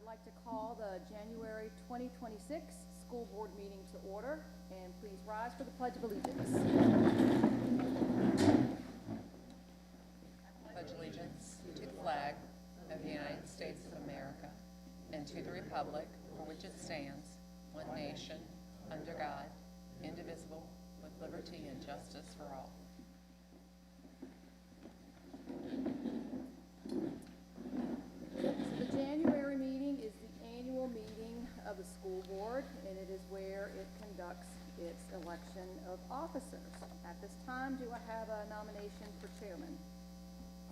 I'd like to call the January 2026 school board meeting to order, and please rise for the Pledge of Allegiance. Pledge allegiance to the flag of the United States of America and to the republic for which it stands, one nation, under God, indivisible, with liberty and justice for all. So the January meeting is the annual meeting of the school board, and it is where it conducts its election of officers. At this time, do I have a nomination for chairman?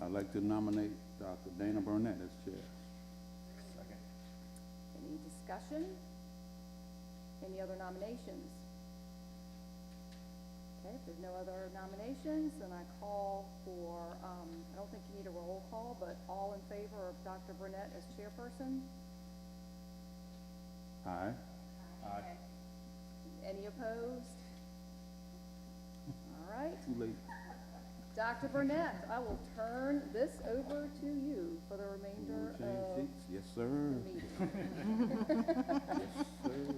I'd like to nominate Dr. Dana Burnett as chair. Second. Any discussion? Any other nominations? Okay, if there's no other nominations, then I call for, I don't think you need a roll call, but all in favor of Dr. Burnett as chairperson? Aye. Aye. Any opposed? All right. Too late. Dr. Burnett, I will turn this over to you for the remainder Change of seats? Yes, sir. the meeting. Yes, sir.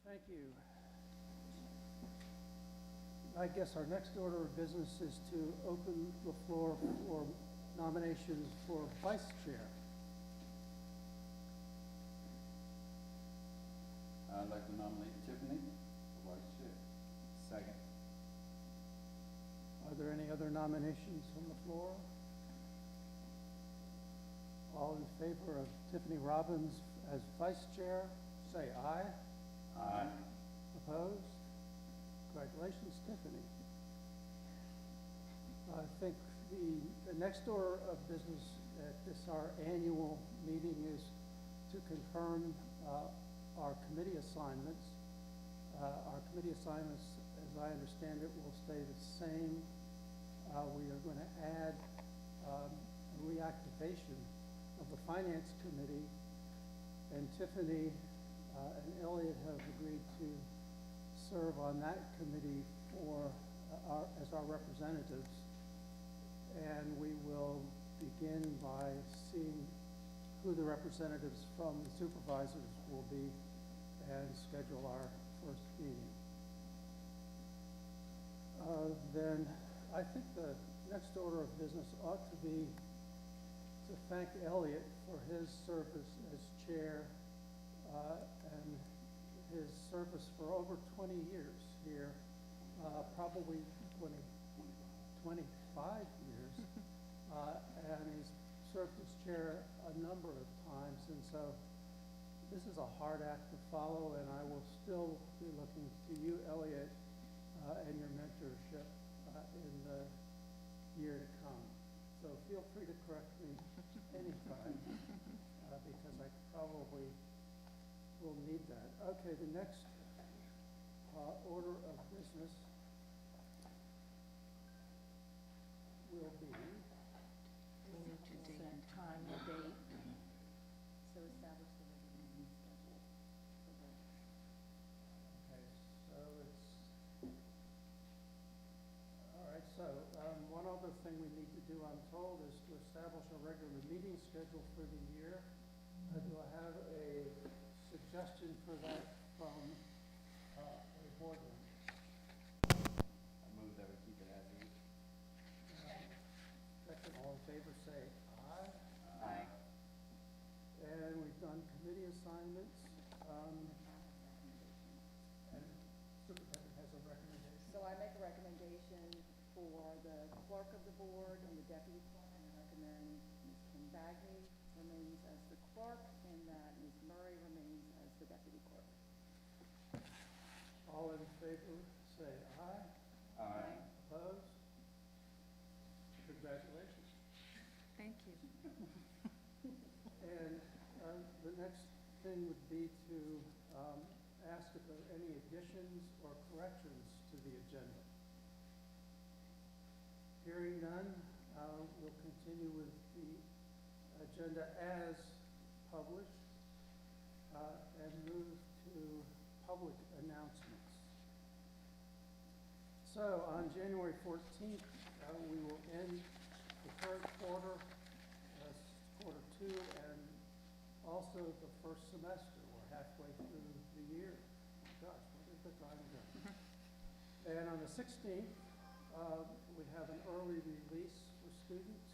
Thank you. I guess our next order of business is to open the floor for nominations for vice chair. I'd like to nominate Tiffany for vice chair. Second. Are there any other nominations from the floor? All in favor of Tiffany Robbins as vice chair, say aye. Aye. Opposed? Congratulations, Tiffany. I think the next order of business at our annual meeting is to confirm our committee assignments. Our committee assignments, as I understand it, will stay the same. We are going to add reactivation of the Finance Committee, and Tiffany and Elliot have agreed to serve on that committee as our representatives. And we will begin by seeing who the representatives from the supervisors will be and schedule our first meeting. Then I think the next order of business ought to be to thank Elliot for his service as chair and his service for over 20 years here, probably 25 years, and he's served as chair a number of times, and so this is a hard act to follow, and I will still be looking to you, Elliot, and your mentorship in the year to come. So feel free to correct me anytime, because I probably will need that. Okay, the next order of business will be We need to date. Set time and date. So establish the regular meeting schedule. okay, so it's all right. So one other thing we need to do, I'm told, is to establish a regular meeting schedule for the year. Do I have a suggestion for that from a board member? I move that we keep it as is. Second, all in favor, say aye. Aye. And we've done committee assignments. And superintendent has a recommendation. So I make a recommendation for the clerk of the board and the deputy clerk, and I recommend Ms. Kim Bagney remains as the clerk and that Ms. Murray remains as the deputy clerk. All in favor, say aye. Aye. Opposed? Congratulations. Thank you. And the next thing would be to ask if there are any additions or corrections to the agenda? Hearing none, we'll continue with the agenda as published and move to public announcements. So on January 14th, we will end the current quarter, quarter two, and also the first semester. We're halfway through the year. Gosh, where did the time go? And on the 16th, we have an early release for students.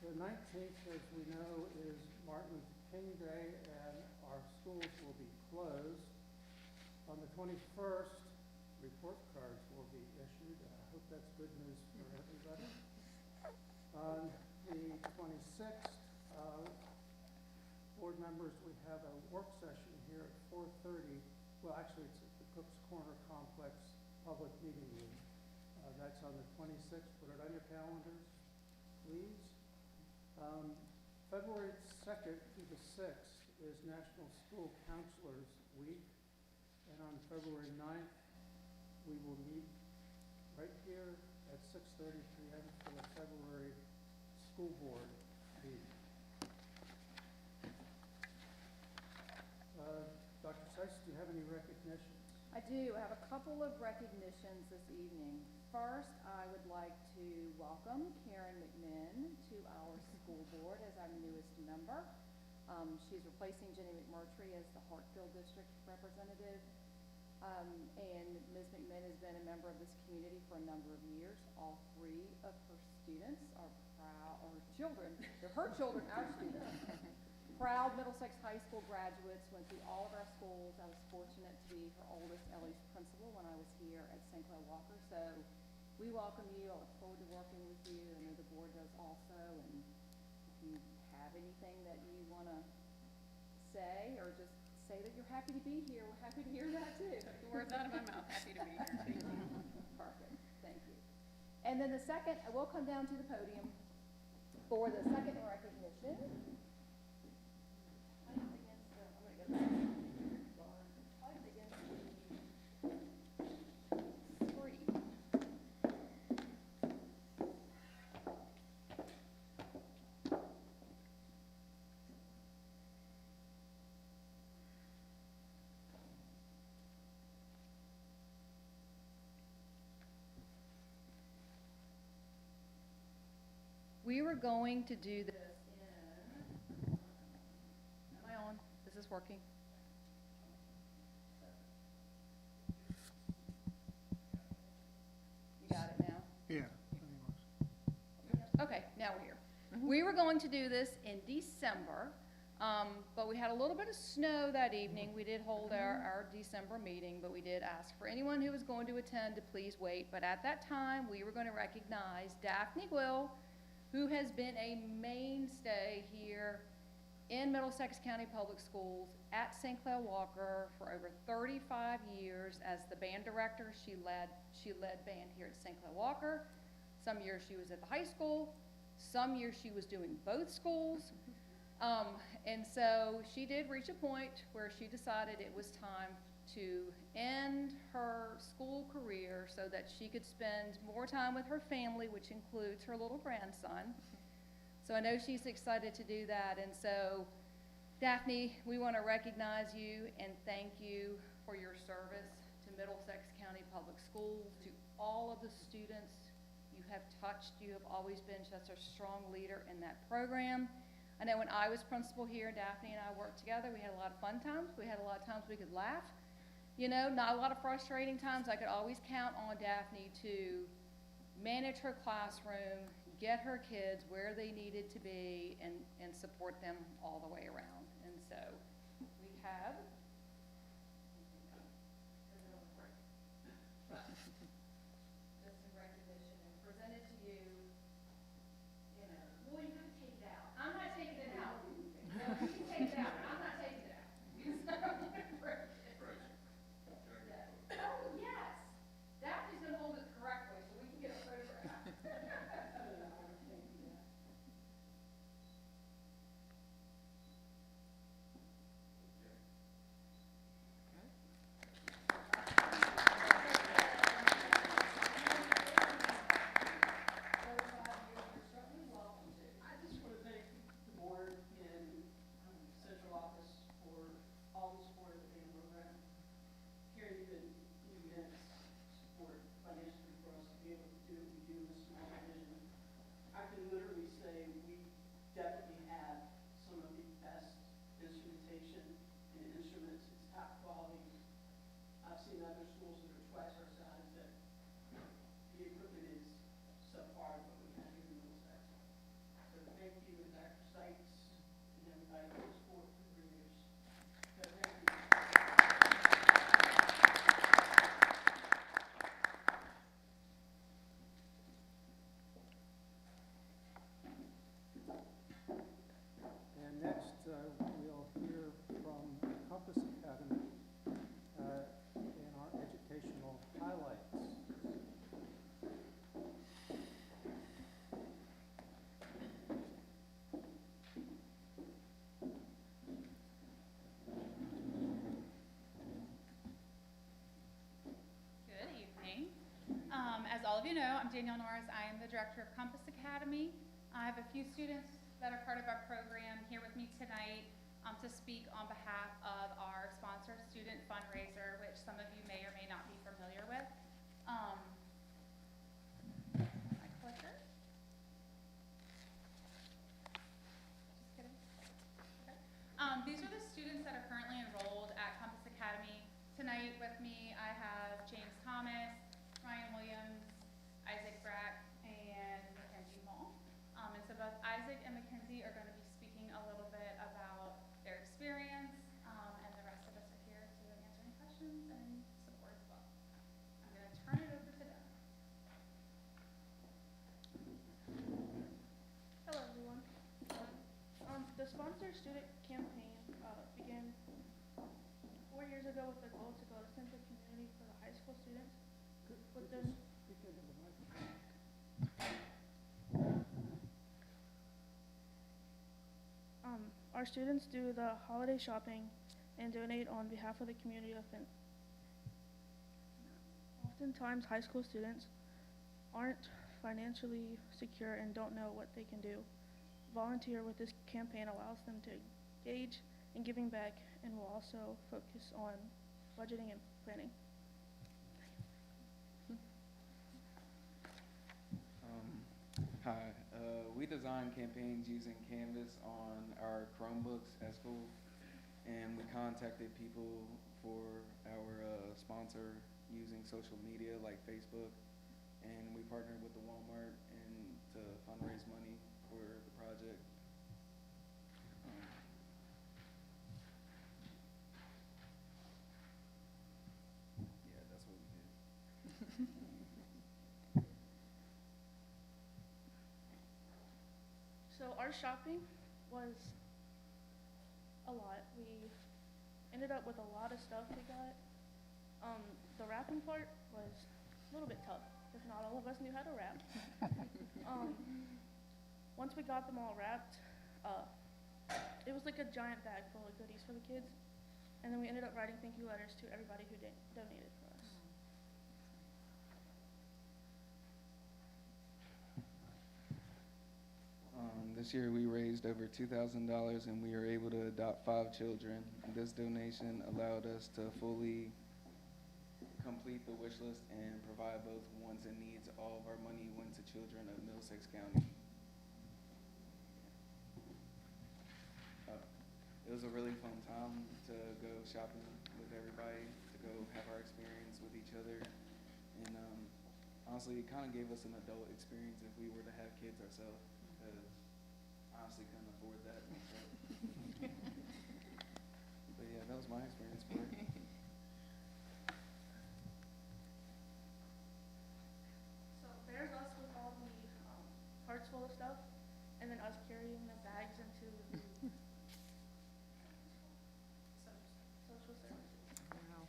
The 19th, as we know, is Martin Luther King Day, and our schools will be closed. On the 21st, report cards will be issued. I hope that's good news for everybody. On the 26th, board members, we have a work session here at 4:30. Well, actually, it's at the Cook's Corner Complex Public Meeting Room. That's on the 26th. Put it on your calendars, please. February 2nd through the 6th is National School Counselors Week. And on February 9th, we will meet right here at 6:30 p.m. for the February school board meeting. Dr. Seiss, do you have any recognitions? I do. I have a couple of recognitions this evening. First, I would like to welcome Karen McMinn to our school board as our newest member. She's replacing Jenny McMurtry as the Hartfield District representative. And Ms. McMinn has been a member of this community for a number of years. All three of her students are proud, or children, they're her children, our students. Proud Middlesex High School graduates, went through all of our schools. I was fortunate to be her oldest, Ellie's principal, when I was here at St. Clair Walker. So we welcome you. I look forward to working with you. I know the board does also. And if you have anything that you want to say, or just say that you're happy to be here, we're happy to hear that too. The words out of my mouth, happy to be here. Thank you. Perfect, thank you. And then the second, I will come down to the podium for the second recognition. I'm gonna go back. I'm against the screen. We were going to do this in, am I on? Is this working? You got it now? Yeah. Okay, now we're here. We were going to do this in December, but we had a little bit of snow that evening. We did hold our December meeting, but we did ask for anyone who was going to attend to please wait. But at that time, we were going to recognize Daphne Gwill, who has been a mainstay here in Middlesex County Public Schools at St. Clair Walker for over 35 years as the band director. She led band here at St. Clair Walker. Some years she was at the high school. Some years she was doing both schools. And so she did reach a point where she decided it was time to end her school career so that she could spend more time with her family, which includes her little grandson. So I know she's excited to do that. And so, Daphne, we want to recognize you and thank you for your service to Middlesex County Public Schools, to all of the students you have touched. You have always been such a strong leader in that program. I know when I was principal here, Daphne and I worked together. We had a lot of fun times. We had a lot of times we could laugh. You know, not a lot of frustrating times. I could always count on Daphne to manage her classroom, get her kids where they needed to be, and support them all the way around. And so we have just some recognition and presented to you. You know, well, you have to take it out. I'm not taking it out. No, you can take it out. I'm not taking it out. Oh, yes. Daphne's gonna hold it correctly so we can get a photograph. tonight is for two readers. Thank you. And next, we'll hear from Compass Academy in our educational highlights. Good evening. As all of you know, I'm Danielle Norris. I am the director of Compass Academy. I have a few students that are part of our program here with me tonight to speak on behalf of our sponsor student fundraiser, which some of you may or may not be familiar with. My clicker. Just kidding. Okay. These are the students that are currently enrolled at Compass Academy. Tonight with me, I have James Thomas, Ryan Williams, Isaac Brack, and Mackenzie Mall. And so both Isaac and Mackenzie are going to be speaking a little bit about their experience, and the rest of us are here to answer any questions and support as well. I'm going to turn it over to them. Hello, everyone. The Sponsor Student Campaign began 4 years ago with the goal to build a sense of community for the high school students. With the Speak into the microphone. Our students do the holiday shopping and donate on behalf of the community of Finn. Oftentimes, high school students aren't financially secure and don't know what they can do. Volunteer with this campaign allows them to engage in giving back and will also focus on budgeting and planning. Hi, we design campaigns using Canvas on our Chromebooks at school, and we contacted people for our sponsor using social media like Facebook, and we partnered with the Walmart and to fundraise money for the project. Yeah, that's what we did. So our shopping was a lot. We ended up with a lot of stuff we got. The wrapping part was a little bit tough because not all of us knew how to wrap. Once we got them all wrapped, it was like a giant bag full of goodies for the kids. And then we ended up writing thank you letters to everybody who donated for us. This year we raised over $2,000 and we were able to adopt 5 children. This donation allowed us to fully complete the wish list and provide both wants and needs. All of our money went to children of Middlesex County. It was a really fun time to go shopping with everybody, to go have our experience with each other. And honestly, it kind of gave us an adult experience if we were to have kids ourselves, because honestly couldn't afford that myself. But yeah, that was my experience for it. So there's us with all the carts full of stuff, and then us carrying the bags into the social services. Wow.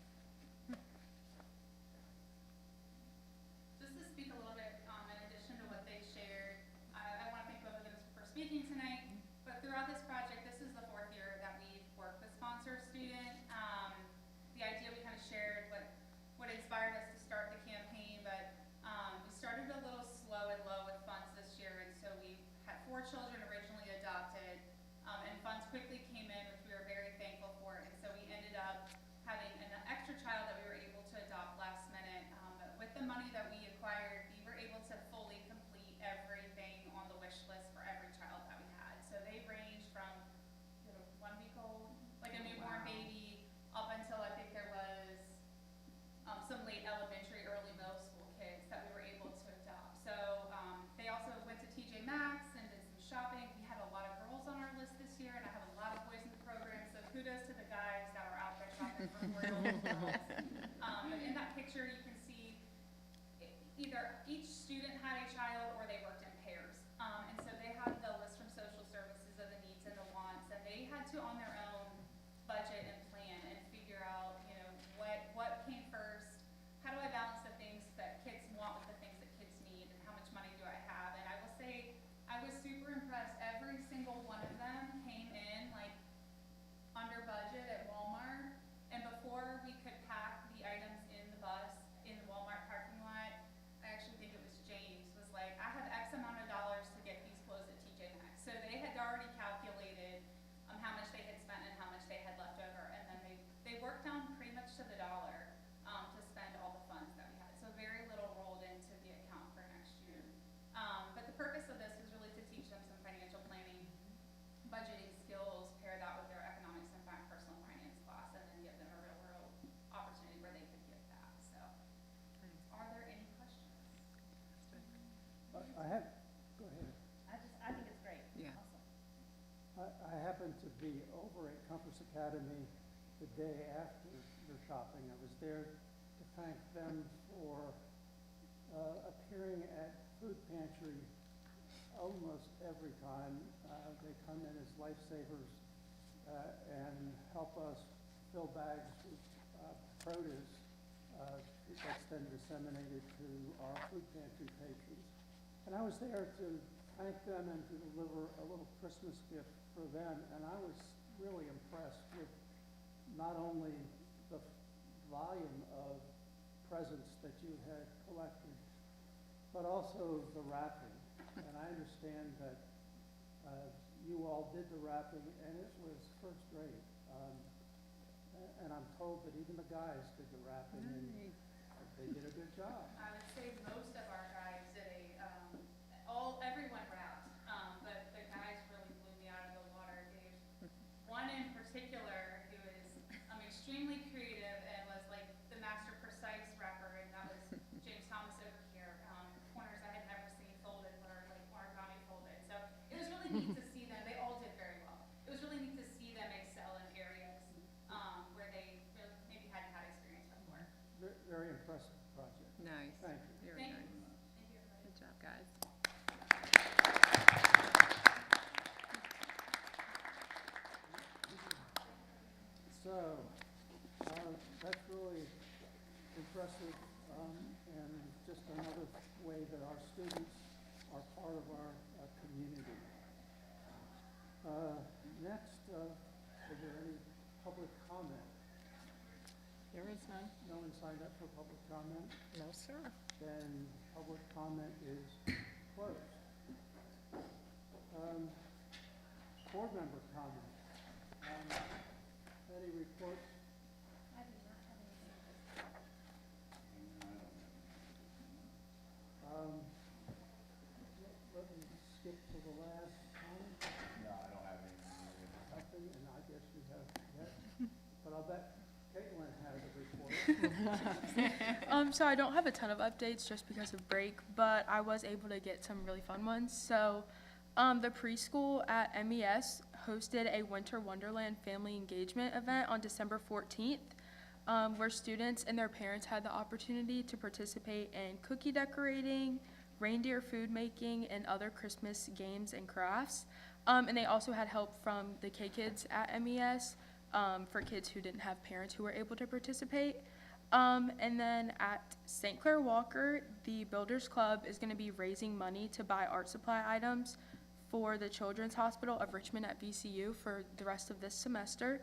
Just to speak a little bit, in addition to what they shared, I want to thank both of them for speaking tonight. But throughout this project, this is the 4th year that we've worked with Sponsor Student. like memorial walls. But in that picture, you can see either each student had a child or they worked in pairs. And so they had the list from social services of the needs and the wants, and they had to, on their own, budget and plan and figure out, you know, what came first, how do I balance the things that kids want with the things that kids need, and how much money do I have? And I will say, I was super impressed. Every single one of them came in like under budget at Walmart, and before we could pack the items in the bus in the Walmart parking lot, I actually think it was James, was like, I have X amount of dollars to get these clothes at TJ Maxx. So they had already calculated how much they had spent and how much they had left over, and then they worked down pretty much to the dollar to spend all the funds that we had. So very little rolled into the account for next year. But the purpose of this was really to teach them some financial planning, budgeting skills, pair that with their economics and personal finance class, and then give them a real world opportunity where they could give back. So, are there any questions? I have, go ahead. I think it's great. Yeah. Awesome. I happen to be over at Compass Academy the day after your shopping. I was there to thank them for appearing at food pantry almost every time. They come in as lifesavers and help us fill bags with produce that's then disseminated to our food pantry patrons. And I was there to thank them and to deliver a little Christmas gift for them, and I was really impressed with not only the volume of presents that you had collected, but also the wrapping. And I understand that you all did the wrapping, and it was first rate. And I'm told that even the guys did the wrapping, and they did a good job. I would say most of our guys did everyone wrapped, but the guys really blew me out of the water. There's one in particular who is extremely creative and was like the master precise wrapper, and that was James Thomas over here. Corners I had never seen folded were like origami folded. So it was really neat to see them. They all did very well. It was really neat to see them excel in areas where they maybe hadn't had experience before. Very impressive project. Nice. Thank you. Very Thank nice. you. Thank you, everybody. Good job, guys. So, that's really impressive, and just another way that our students are part of our community. Next, is there any public comment? There is none. No one signed up for public comment? No, sir. Then public comment is closed. Board member comment. Any reports? I do not have anything at this time. Let me skip to the last comment. No, I don't have anything. Nothing, and I guess you have yet, but I'll bet Caitlin has a report. So I don't have a ton of updates just because of break, but I was able to get some really fun ones. So the preschool at MES hosted a Winter Wonderland family engagement event on December 14th, where students and their parents had the opportunity to participate in cookie decorating, reindeer food making, and other Christmas games and crafts. And they also had help from the K-Kids at MES for kids who didn't have parents who were able to participate. And then at St. Clair Walker, the Builders Club is going to be raising money to buy art supply items for the Children's Hospital of Richmond at VCU for the rest of this semester.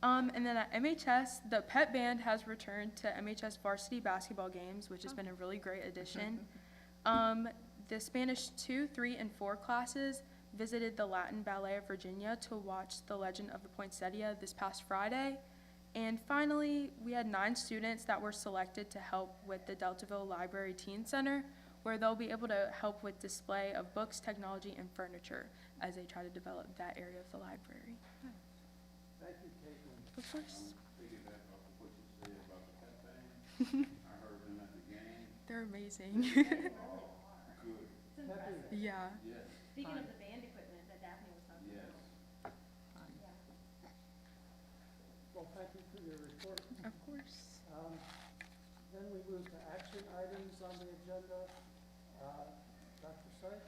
And then at MHS, the pep band has returned to MHS varsity basketball games, which has been a really great addition. The Spanish 2, 3, and 4 classes visited the Latin Ballet of Virginia to watch The Legend of the Poinsettia this past Friday. And finally, we had 9 students that were selected to help with the Deltaville Library Teen Center, where they'll be able to help with display of books, technology, and furniture as they try to develop that area of the library. Thank you, Caitlin. Of course. Piggyback off of what you said about the pep band. I heard them at the game. They're amazing. Good. It's impressive. Yeah. Yes. Speaking Fun. of the band equipment that Daphne was talking Yes. about. Yeah. Well, thank you for your report. Of course. Then we move to action items on the agenda. Dr. Seitz?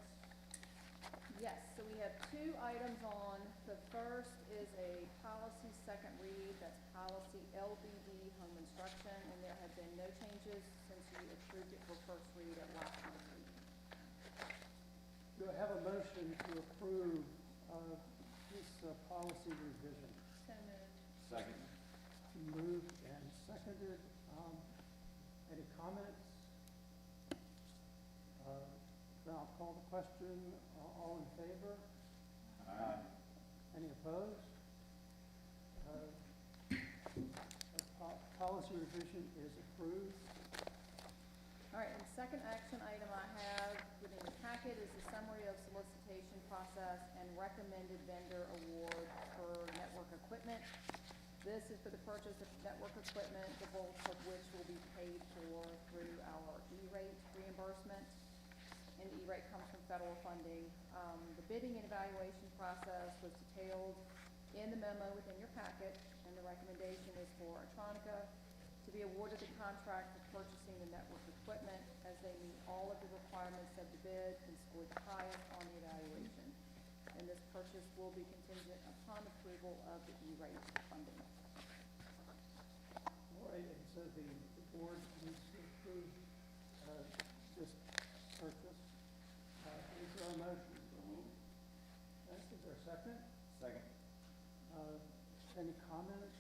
Yes, so we have two items on. The first is a policy second read, that's policy LBD home instruction, and there have been no changes since you approved it for first read at last month's meeting. Do I have a motion to approve this policy revision? So moved. Second. Moved and seconded. Any comments? Then I'll call the question. All in favor? Aye. Any opposed? Policy revision is approved. All right, and the second action item I have within the packet is the summary of solicitation process and recommended vendor award for network equipment. This is for the purchase of network equipment, the bulk of which will be paid for through our E-rate reimbursement. And the E-rate comes from federal funding. The bidding and evaluation process was detailed in the memo within your packet, and the recommendation is for Electronica to be awarded the contract for purchasing the network equipment as they meet all of the requirements of the bid and scored the highest on the evaluation. And this purchase will be contingent upon approval of the E-rate funding. All right, and so the board needs to approve this purchase. Is there a motion? Okay, is there a second? Second. Any comments?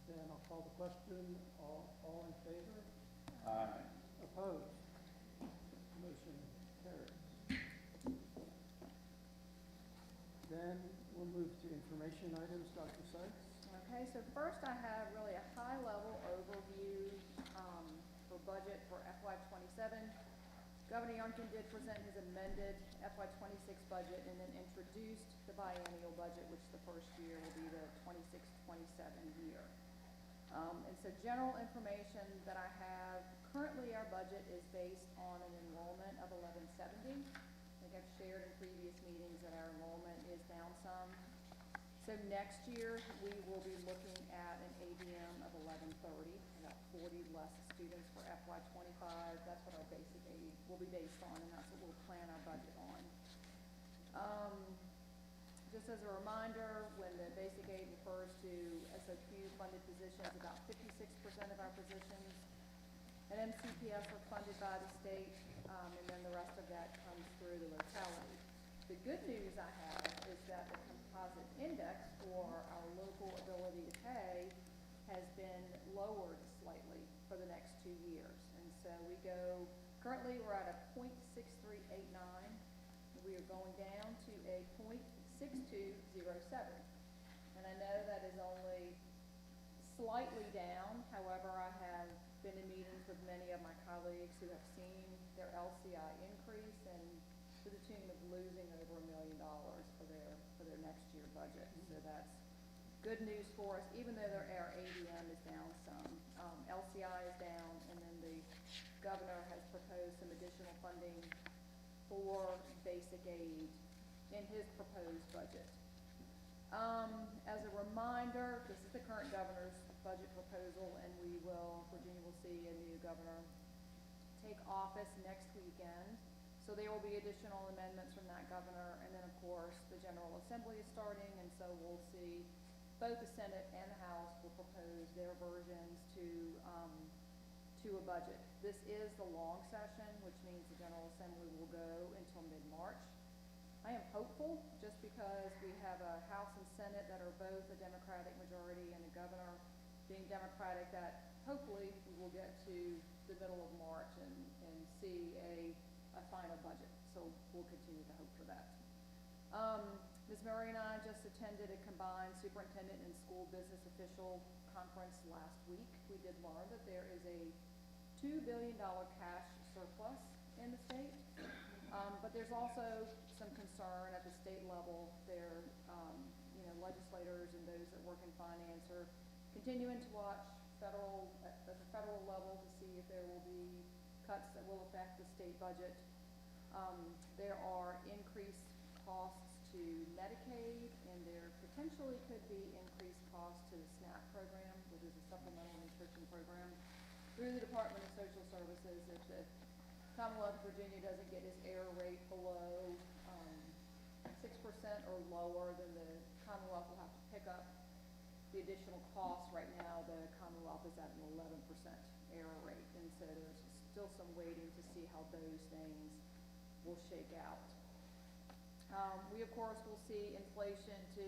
Then I'll call the question. All in favor? Aye. Opposed? Motion carries. Then we'll move to information items. Dr. Seitz? Okay, so first I have really a high-level overview for budget for FY '27. Governor Youngkin did present his amended FY '26 budget and then introduced the biennial budget, which the first year will be the 26-27 year. And so general information that I have, currently our budget is based on an enrollment of 1170. I think I've shared in previous meetings that our enrollment is down some. So next year, we will be looking at an ADM of 1130, about 40 less students for FY '25. That's what our basic aid will be based on, and that's what we'll plan our budget on. Just as a reminder, when the basic aid refers to SOQ funded positions, about 56% of our positions at MCPS are funded by the state, and then the rest of that comes through the locality. The good news I have is that the composite index for our local ability to pay has been lowered slightly for the next 2 years. And so we go, currently we're at a 0.6389. We are going down to a 0.6207. And I know that is only slightly down. However, I have been in meetings with many of my colleagues who have seen their LCI increase and to the tune of losing over $1 million for their next year budget. So that's good news for us, even though our ADM is down some. LCI is down, and then the governor has proposed some additional funding for basic aid in his proposed budget. As a reminder, this is the current governor's budget proposal, and Virginia will see a new governor take office next weekend. So there will be additional amendments from that governor, and then of course the General Assembly is starting, and so we'll see both the Senate and the House will propose their versions to a budget. This is the long session, which means the General Assembly will go until mid-March. I am hopeful, just because we have a House and Senate that are both a Democratic majority and a governor being Democratic, that hopefully we will get to the middle of March and see a final budget. So we'll continue to hope for that. Ms. Murray and I just attended a combined superintendent and school business official conference last week. We did learn that there is a $2 billion cash surplus in the state, but there's also some concern at the state level. There, legislators and those that work in finance are continuing to watch at the federal level to see if there will be cuts that will affect the state budget. There are increased costs to Medicaid, and there potentially could be increased cost to the SNAP program, which is a supplemental nutrition program through the Department of Social Services. If the Commonwealth of Virginia doesn't get its error rate below 6% or lower, then the Commonwealth will have to pick up the additional costs. Right now, the Commonwealth is at an 11% error rate, and so there's still some waiting to see how those things will shake out. We, of course, will see inflation to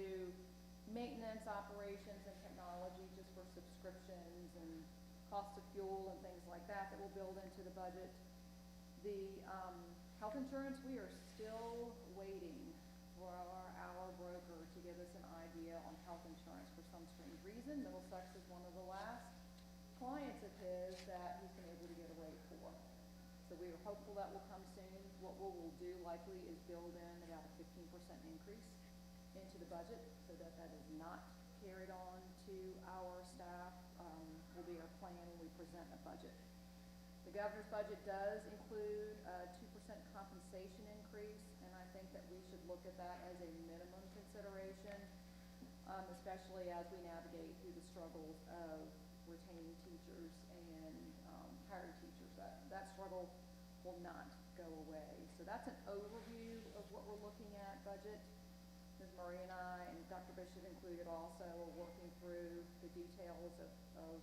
maintenance, operations, and technology, just for subscriptions and cost of fuel and things like that that will build into the budget. The health insurance, we are still waiting for our broker to give us an idea on health insurance for some strange reason. Middlesex is one of the last clients of his that he's been able to get a rate for. So we are hopeful that will come soon. What we will do likely is build in about a 15% increase into the budget so that that is not carried on to our staff. Will be our plan when we present a budget. The governor's budget does include a 2% compensation increase, and I think that we should look at that as a minimum consideration, especially as we navigate through the struggles of retaining teachers and hiring teachers. That struggle will not go away. So that's an overview of what we're looking at budget. Ms. Murray and I, and Dr. Bishop included also, are working through the details of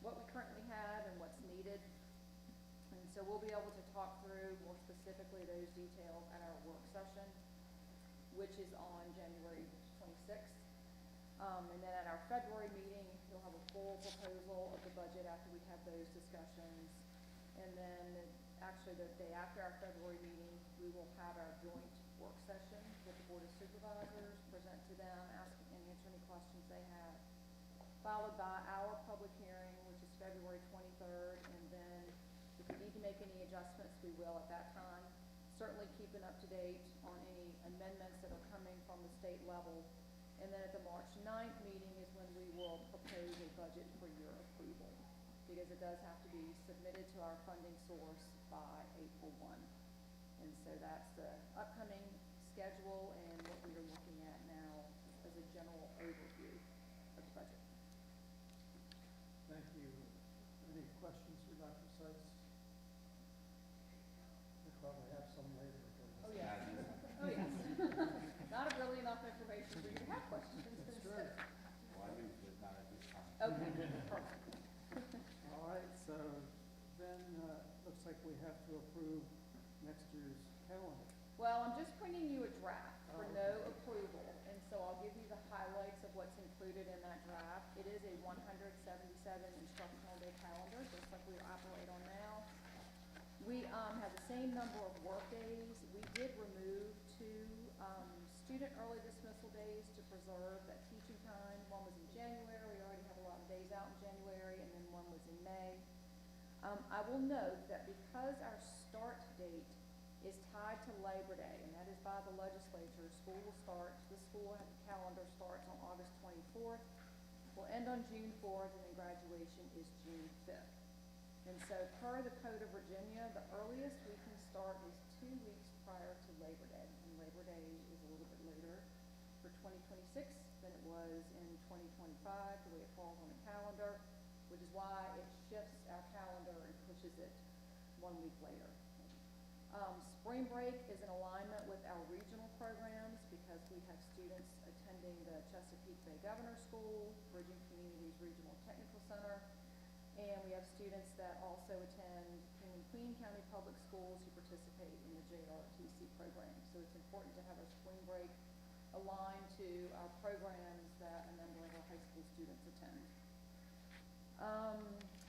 what we currently have and what's needed. And so we'll be able to talk through more specifically those details at our work session, which is on January 26th. And then at our February meeting, you'll have a full proposal of the budget after we have those discussions. And then actually the day after our February meeting, we will have our joint work session with the Board of Supervisors, present to them, ask and answer any questions they have, followed by our public hearing, which is February 23rd. And then if we need to make any adjustments, we will at that time. Certainly keeping up to date on any amendments that are coming from the state level. And then at the March 9th meeting is when we will propose a budget for your approval, because it does have to be submitted to our funding source by April 1. And so that's the upcoming schedule and what we are looking at now as a general overview of the budget. Thank you. Any questions for Dr. Seitz? We'll probably have some later. Oh, yes. Oh, yes. Not really enough information for you to have questions. That's true. Well, I usually not at this time. Okay, perfect. All right, so then, looks like we have to approve next year's calendar. Well, I'm just bringing you a draft for Oh, no okay. approval, and so I'll give you the highlights of what's included in that draft. It is a 177 instructional day calendar, just like we operate on now. We have the same number of work days. We did remove 2 student early dismissal days to preserve that teaching time. One was in January. We already have a lot of days out in January, and then one was in May. I will note that because our start date is tied to Labor Day, and that is by the legislature, the school calendar starts on August 24th, will end on June 4th, and then graduation is June 5th. And so per the Code of Virginia, the earliest we can start is 2 weeks prior to Labor Day. And Labor Day is a little bit later for 2026 than it was in 2025, the way it falls on the calendar, which is why it shifts our calendar and pushes it 1 week later. Spring break is in alignment with our regional programs because we have students attending the Chesapeake Bay Governor School, Bridging Communities Regional Technical Center, and we have students that also attend King and Queen County Public Schools who participate in the JRTC program. So it's important to have our spring break aligned to our programs that a number of our high school students attend.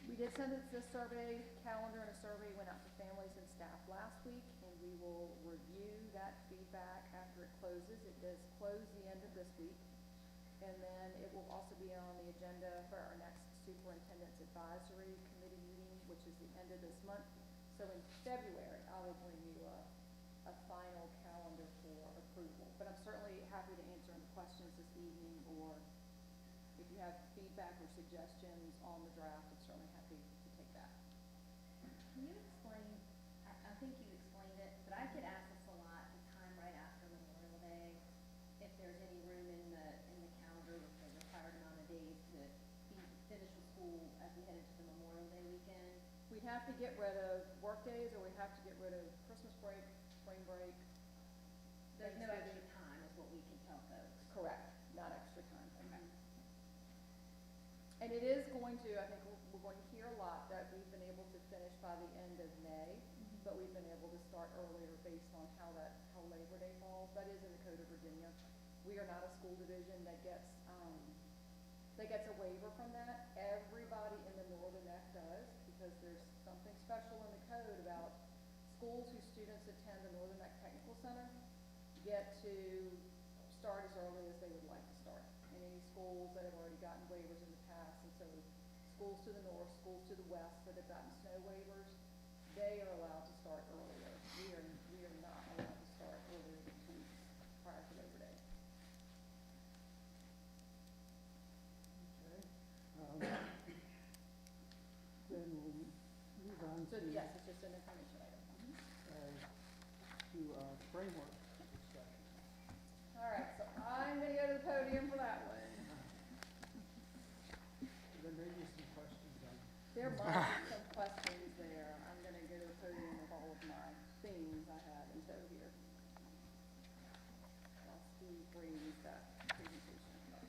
We did send this survey calendar, and a survey went out to families and staff last week, and we will review that feedback after it closes. It does close the end of this week, and then it will also be on the agenda for our next Superintendent's Advisory Committee meeting, which is the end of this month. So in February, I will bring you a final calendar for approval. But I'm certainly happy to answer any questions this evening, or if you have feedback or suggestions on the draft, I'm certainly happy to take that. Can you explain, I think you explained it, but I could ask this a lot, the time right after Memorial Day, if there's any room in the calendar with the required amount of we have to get rid of work days, or we have to get rid of Christmas break, spring break. There's no Thanksgiving. extra time is what we can tell folks. Correct, not extra time. Okay. And it is going to, I think we're going to hear a lot that we've been able to finish by the end of May, but we've been able to start earlier based on how Labor Day falls. That is in the Code of Virginia. We are not a school division that gets a waiver from that. Everybody in the Northern Neck does, because there's something special in the code about schools whose students attend the Northern Neck Technical Center get to start as early as they would like to start. And any schools that have already gotten waivers in the past, and so schools to the north, schools to the west that have gotten snow waivers, they are allowed to start earlier. We are not allowed to start earlier than 2 weeks prior to Labor Day. Okay. Then we'll move on So to, yes, it's just an information item. Framework discussion. All right, so I'm gonna go to the podium for that one. There may be some questions on There might be some questions there. I'm gonna go to the podium with all of my things I have in tow here. I'll see brings that presentation up.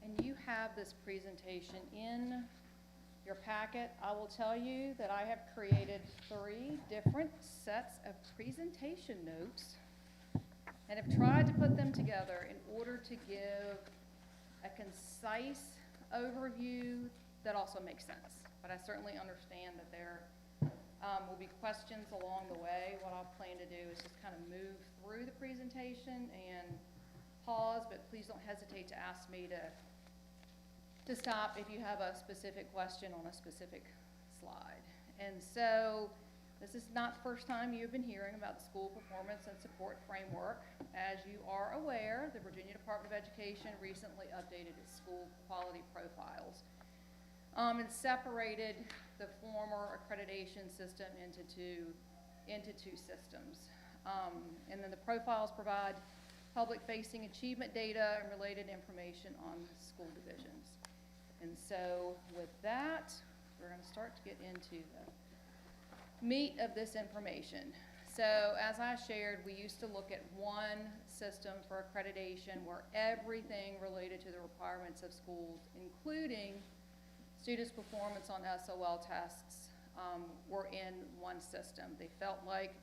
And you have this presentation in your packet. I will tell you that I have created 3 different sets of presentation notes and have tried to put them together in order to give a concise overview that also makes sense. But I certainly understand that there will be questions along the way. What I plan to do is just kind of move through the presentation and pause, but please don't hesitate to ask me to stop if you have a specific question on a specific slide. And so this is not the first time you've been hearing about the School Performance and Support Framework. As you are aware, the Virginia Department of Education recently updated its school quality profiles and separated the former accreditation system into two systems. And then the profiles provide public-facing achievement data and related information on school divisions. And so with that, we're going to start to get into the meat of this information. So as I shared, we used to look at one system for accreditation where everything related to the requirements of schools, including students' performance on SOL tests, were in one system. They felt like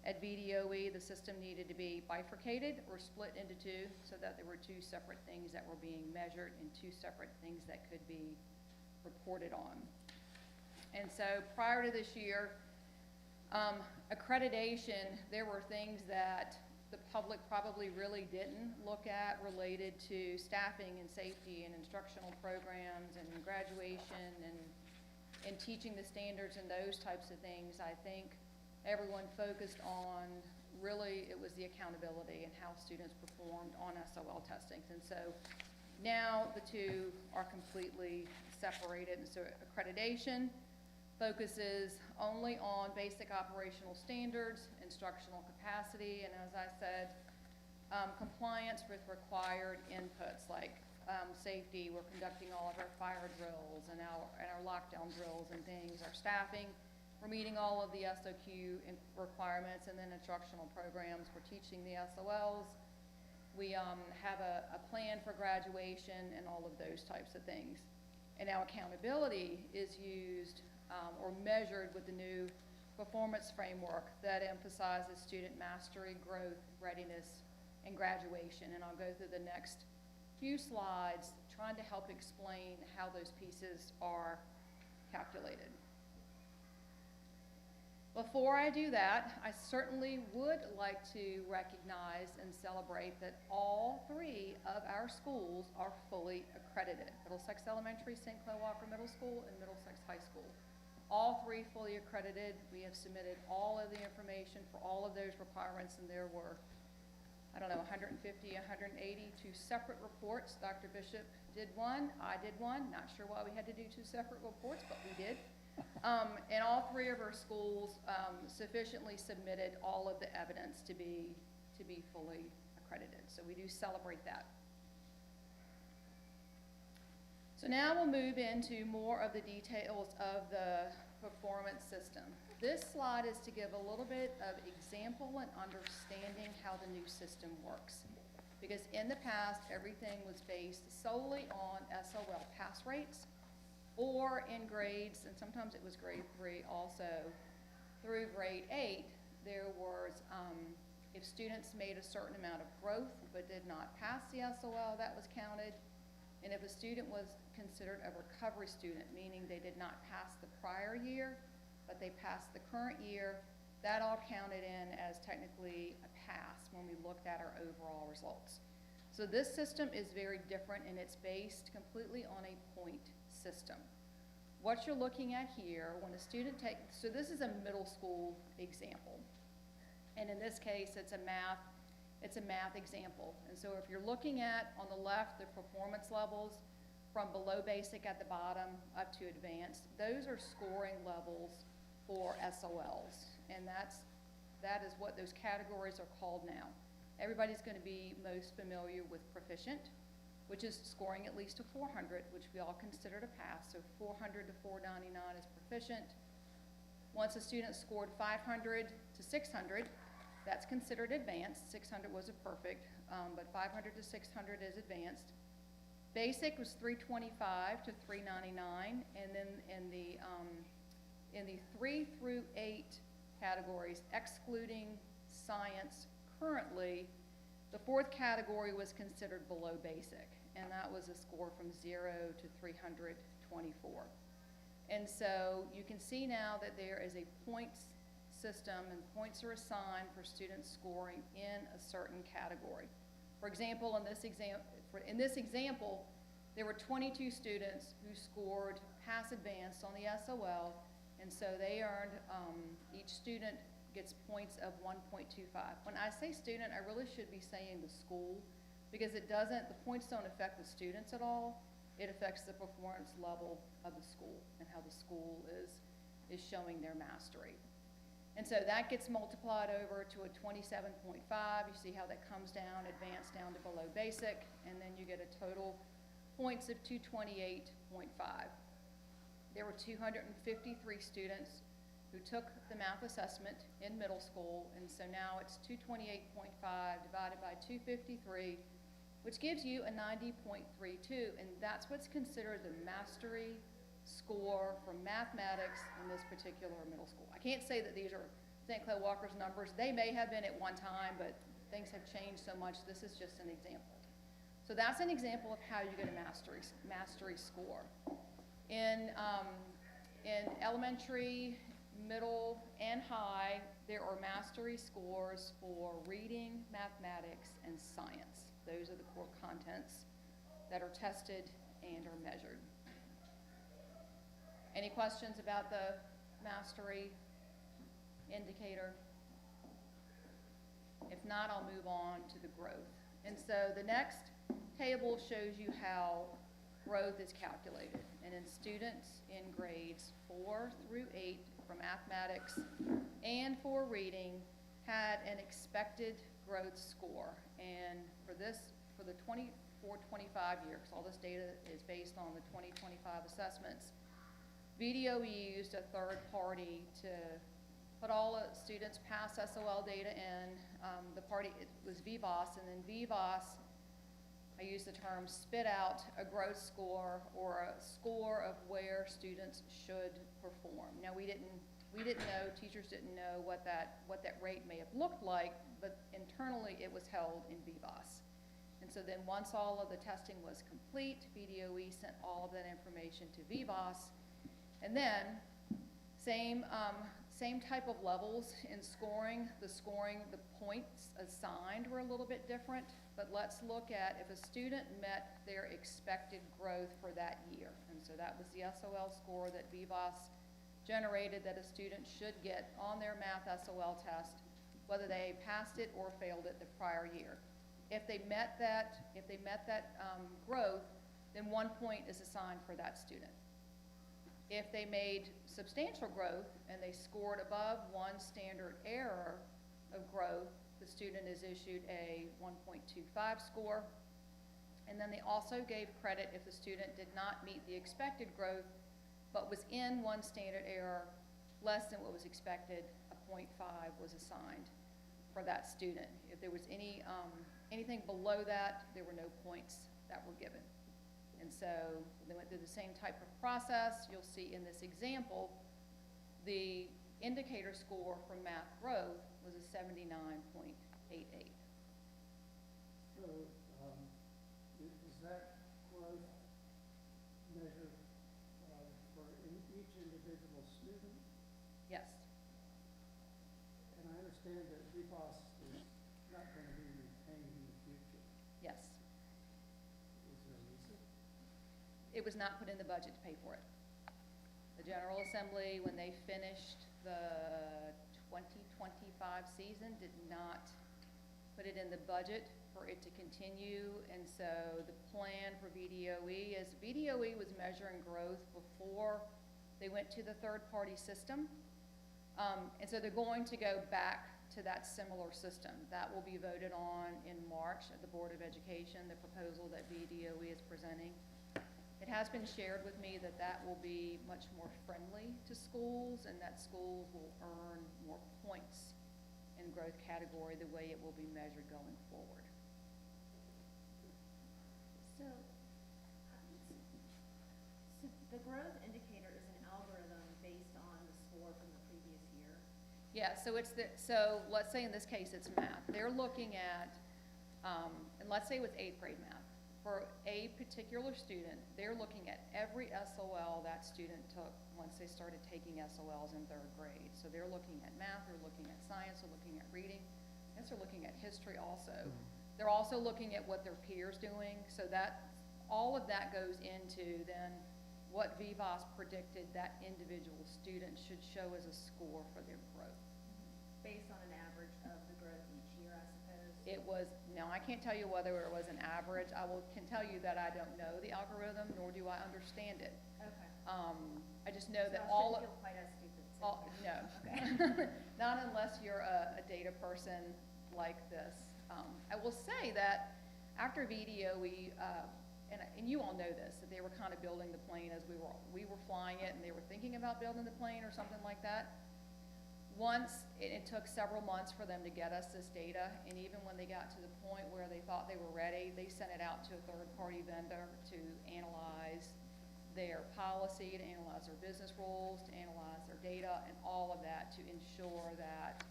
at VDOE, the system needed to be bifurcated or split into 2 so that there were 2 separate things that were being measured and 2 separate things that could be reported on. And so prior to this year, accreditation, there were things that the public probably really didn't look at related to staffing and safety and instructional programs and graduation and teaching the standards and those types of things. I think everyone focused on, really, it was the accountability and how students performed on SOL testing. And so now the 2 are completely separated. And so accreditation focuses only on basic operational standards, instructional capacity, and as I said, compliance with required inputs like safety. We're conducting all of our fire drills and our lockdown drills and things, our staffing. We're meeting all of the SOQ requirements, and then instructional programs. We're teaching the SOLs. We have a plan for graduation and all of those types of things. And now accountability is used or measured with the new performance framework that emphasizes student mastery, growth, readiness, and graduation. And I'll go through the next few slides trying to help explain how those pieces are calculated. Before I do that, I certainly would like to recognize and celebrate that all 3 of our schools are fully accredited. Middlesex Elementary, St. Clair Walker Middle School, and Middlesex High School. All 3 fully accredited. We have submitted all of the information for all of those requirements, and there were, I don't know, 150, 180, 2 separate reports. Dr. Bishop did one, I did one. Not sure why we had to do 2 separate reports, but we did. And all 3 of our schools sufficiently submitted all of the evidence to be fully accredited. So we do celebrate that. So now we'll move into more of the details of the performance system. This slide is to give a little bit of example and understanding how the new system works. Because in the past, everything was based solely on SOL pass rates, or in grades, and sometimes it was grade 3 also, through grade 8, there was, if students made a certain amount of growth but did not pass the SOL, that was counted. And if a student was considered a recovery student, meaning they did not pass the prior year, but they passed the current year, that all counted in as technically a pass when we looked at our overall results. So this system is very different, and it's based completely on a point system. What you're looking at here, when a student takes, so this is a middle school example. And in this case, it's a math example. And so if you're looking at, on the left, the performance levels from below basic at the bottom up to advanced, those are scoring levels for SOLs. And that is what those categories are called now. Everybody's going to be most familiar with proficient, which is scoring at least a 400, which we all consider to pass. So 400 to 499 is proficient. Once a student scored 500 to 600, that's considered advanced. 600 was a perfect, but 500 to 600 is advanced. Basic was 325 to 399, and then in the 3 through 8 categories, excluding science currently, the 4th category was considered below basic, and that was a score from 0 to 324. And so you can see now that there is a points system, and points are assigned for students scoring in a certain category. For example, in this example, there were 22 students who scored pass advanced on the SOL, and so they earned, each student gets points of 1.25. When I say student, I really should be saying the school, because the points don't affect the students at all. It affects the performance level of the school and how the school is showing their mastery. And so that gets multiplied over to a 27.5. You see how that comes down, advanced down to below basic, and then you get a total points of 228.5. There were 253 students who took the math assessment in middle school, and so now it's 228.5 divided by 253, which gives you a 90.32, and that's what's considered the mastery score for mathematics in this particular middle school. I can't say that these are St. Clair Walker's numbers. They may have been at one time, but things have changed so much. This is just an example. So that's an example of how you get a mastery score. In elementary, middle, and high, there are mastery scores for reading, mathematics, and science. Those are the core contents that are tested and are measured. Any questions about the mastery indicator? If not, I'll move on to the growth. And so the next table shows you how growth is calculated. And in students in grades 4 through 8 for mathematics and for reading had an expected growth score. And for the 24-25 year, because all this data is based on the 20-25 assessments, VDOE used a third party to put all the students' past SOL data in. The party, it was VBOS, and then VBOS, I use the term, spit out a growth score or a score of where students should perform. Now we didn't know, teachers didn't know what that rate may have looked like, but internally it was held in VBOS. And so then once all of the testing was complete, VDOE sent all of that information to VBOS. And then, same same type of levels in scoring. The points assigned were a little bit different, but let's look at if a student met their expected growth for that year. And so that was the SOL score that VIVAS generated that a student should get on their math SOL test, whether they passed it or failed it the prior year. If they met that growth, then 1 point is assigned for that student. If they made substantial growth and they scored above one standard error of growth, the student is issued a 1.25 score. And then they also gave credit if the student did not meet the expected growth, but was in one standard error less than what was expected, a 0.5 was assigned for that student. If there was anything below that, there were no points that were given. And so they went through the same type of process. You'll see in this example, the indicator score for math growth was a 79.88. So, is that growth measured for each individual student? Yes. And I understand that VIVAS is not going to be retained in the future. Yes. Is there a reason? It was not put in the budget to pay for it. The General Assembly, when they finished the 2025 season, did not put it in the budget for it to continue. And so the plan for VDOE is VDOE was measuring growth before they went to the third-party system. And so they're going to go back to that similar system. That will be voted on in March at the Board of Education, the proposal that VDOE is presenting. It has been shared with me that that will be much more friendly to schools and that schools will earn more points in growth category the way it will be measured going forward. So the growth indicator is an algorithm based on the score from the previous year? Yeah, so let's say in this case it's math. They're looking at, and let's say it was 8th grade math. For a particular student, they're looking at every SOL that student took once they started taking SOLs in 3rd grade. So they're looking at math, they're looking at science, they're looking at reading, and they're looking at history also. They're also looking at what their peers doing, so that all of that goes into then what VIVAS predicted that individual student should show as a score for their growth. Based on an average of the growth each year, I suppose? It was, now I can't tell you whether it was an average. Can tell you that I don't know the algorithm, nor do I understand it. Okay. I just know So that I all shouldn't feel quite as stupid sitting all, here. no. Okay. Not unless you're a data person like this. I will say that after VDOE, and you all know this, that they were kind of building the plane as we were flying it, and they were thinking about building the plane or something like that. Once, it took several months for them to get us this data, and even when they got to the point where they thought they were ready, they sent it out to a third-party vendor to analyze their policy, to analyze their business rules, to analyze their data, and all of that to ensure that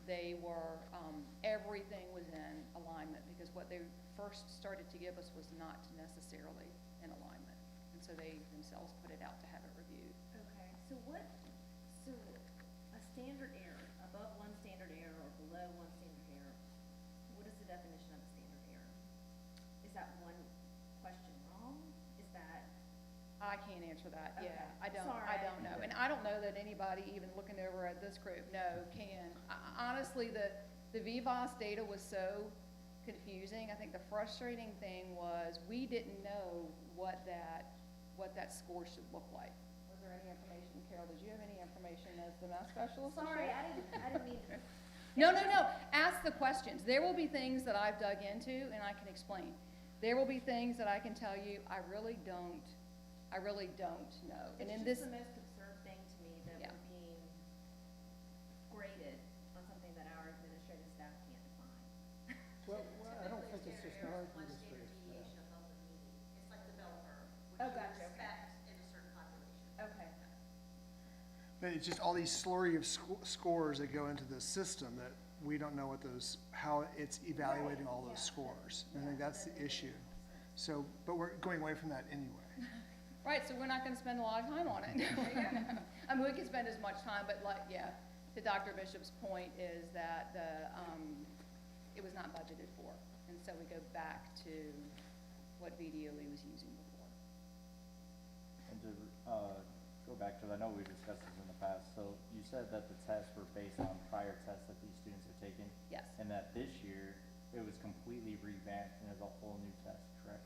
they were, everything was in alignment, because what they first started to give us was not necessarily in alignment. And so they themselves put it out to have it reviewed. Okay, so a standard error, above one standard error or below one standard error, what is the definition of a standard error? Is that one question wrong? Is that? I can't answer that, Okay. yeah. I Sorry. don't know. And I don't know that anybody even looking over at this group, can. Honestly, the VIVAS data was so confusing. I think the frustrating thing was we didn't know what that score should look like. Was there any information, Carol, did you have any information as the math specialist? Sorry, I didn't mean to. No. Ask the questions. There will be things that I've dug into and I can explain. There will be things that I can tell you I really don't know. And in this, It's just the most absurd thing to me that Yeah. we're being graded on something that our administrative staff can't define. Well, I don't think it's just our administrative staff. Deviation above the median. It's like the bell curve, Oh, which you gotcha, okay. expect in a certain population. Okay. But it's just all these slurry of scores that go into the system that we don't know how it's evaluating all those scores. And I think that's the issue. So, but we're going away from that anyway. Right, so we're not gonna spend a lot of time on it. I mean, we could spend as much time, but like, yeah, to Dr. Bishop's point is that it was not budgeted for. And so we go back to what VDOE was using before. And to go back to, I know we discussed this in the past, so you said that the tests were based on prior tests that these students had taken? Yes. And that this year, it was completely revamped and is a whole new test, correct?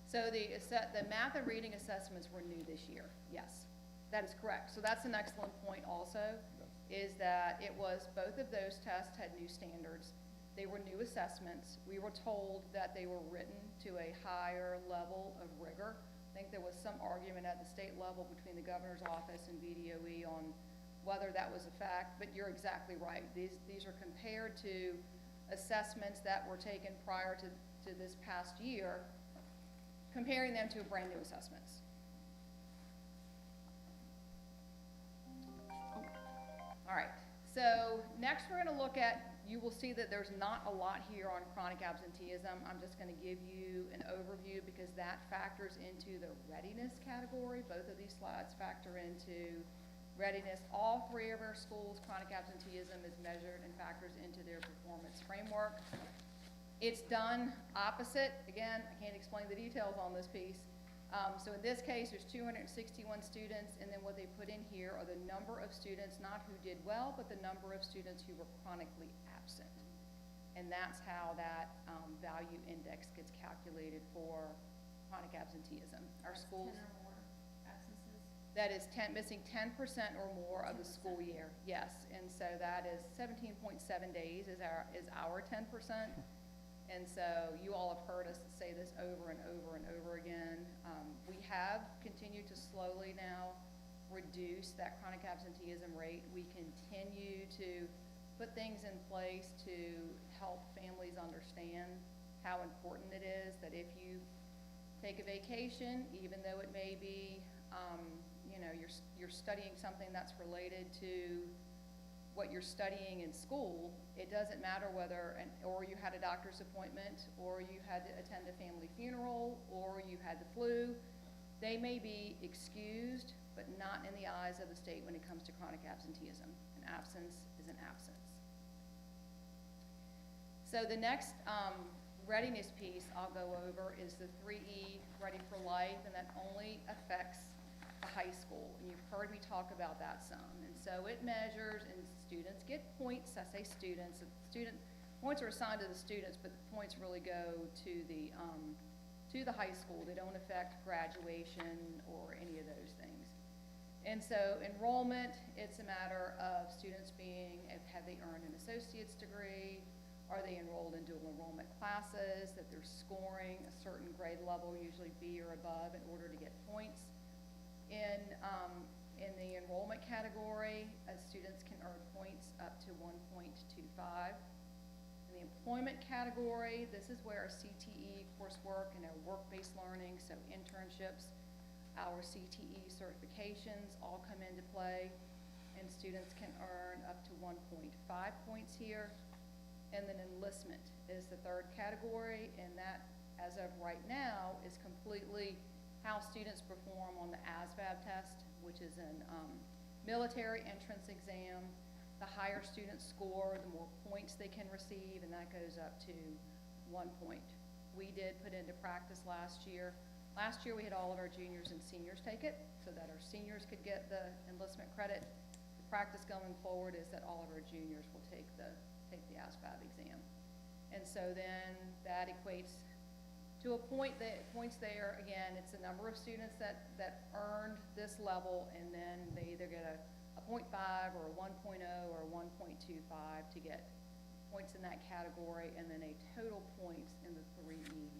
So the math and reading assessments were new this year, yes. That is correct. So that's an excellent point also, is that it was, both of those tests had new standards. They were new assessments. We were told that they were written to a higher level of rigor. I think there was some argument at the state level between the governor's office and VDOE on whether that was a fact, but you're exactly right. These are compared to assessments that were taken prior to this past year, comparing them to brand new assessments. All right, so next we're gonna look at, you will see that there's not a lot here on chronic absenteeism. I'm just gonna give you an overview because that factors into the readiness category. Both of these slides factor into readiness. All three of our schools, chronic absenteeism is measured and factors into their performance framework. It's done opposite. Again, I can't explain the details on this piece. So in this case, there's 261 students, and then what they put in here are the number of students, not who did well, but the number of students who were chronically absent. And that's how that value index gets calculated for chronic absenteeism. Our schools. 10 or more absences? That is missing 10% or more of the school year, yes. And so that is 17.7 days is our 10%. And so you all have heard us say this over and over and over again. We have continued to slowly now reduce that chronic absenteeism rate. We continue to put things in place to help families understand how important it is that if you take a vacation, even though it may be, you know, you're studying something that's related to what you're studying in school, it doesn't matter whether, or you had a doctor's appointment, or you had to attend a family funeral, or you had the flu. They may be excused, but not in the eyes of the state when it comes to chronic absenteeism. An absence is an absence. So the next readiness piece I'll go over is the 3E, Ready for Life, and that only affects the high school. And you've heard me talk about that some. And so it measures, and students get points. I say students. Points are assigned to the students, but the points really go to the high school. They don't affect graduation or any of those things. And so enrollment, it's a matter of students have they earned an associate's degree? Are they enrolled in dual enrollment classes? That they're scoring a certain grade level, usually B or above, in order to get points. In the enrollment category, students can earn points up to 1.25. In the employment category, this is where our CTE coursework and our work-based learning, so internships, our CTE certifications all come into play, and students can earn up to 1.5 points here. And then enlistment is the third category, and that, as of right now, is completely how students perform on the ASVAB test, which is an military entrance exam. The higher students score, the more points they can receive, and that goes up to 1 point. We did put into practice last year. Last year we had all of our juniors and seniors take it so that our seniors could get the enlistment credit. The practice going forward is that all of our juniors will take the ASVAB exam. And so then that equates to a point that points there, again, it's the number of students that earned this level, and then they either get a 0.5 or a 1.0 or a 1.25 to get points in that category, and then a total points in the 3E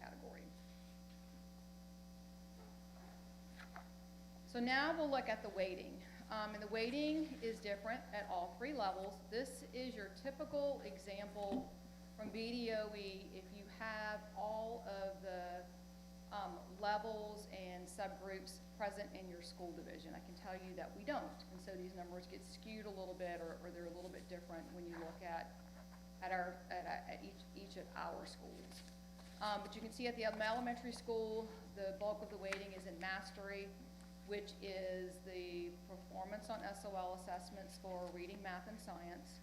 category. So now we'll look at the weighting. And the weighting is different at all three levels. This is your typical example from BDOE if you have all of the levels and subgroups present in your school division. I can tell you that we don't, and so these numbers get skewed a little bit, or they're a little bit different when you look at each of our schools. But you can see at the elementary school, the bulk of the weighting is in mastery, which is the performance on SOL assessments for reading, math, and science.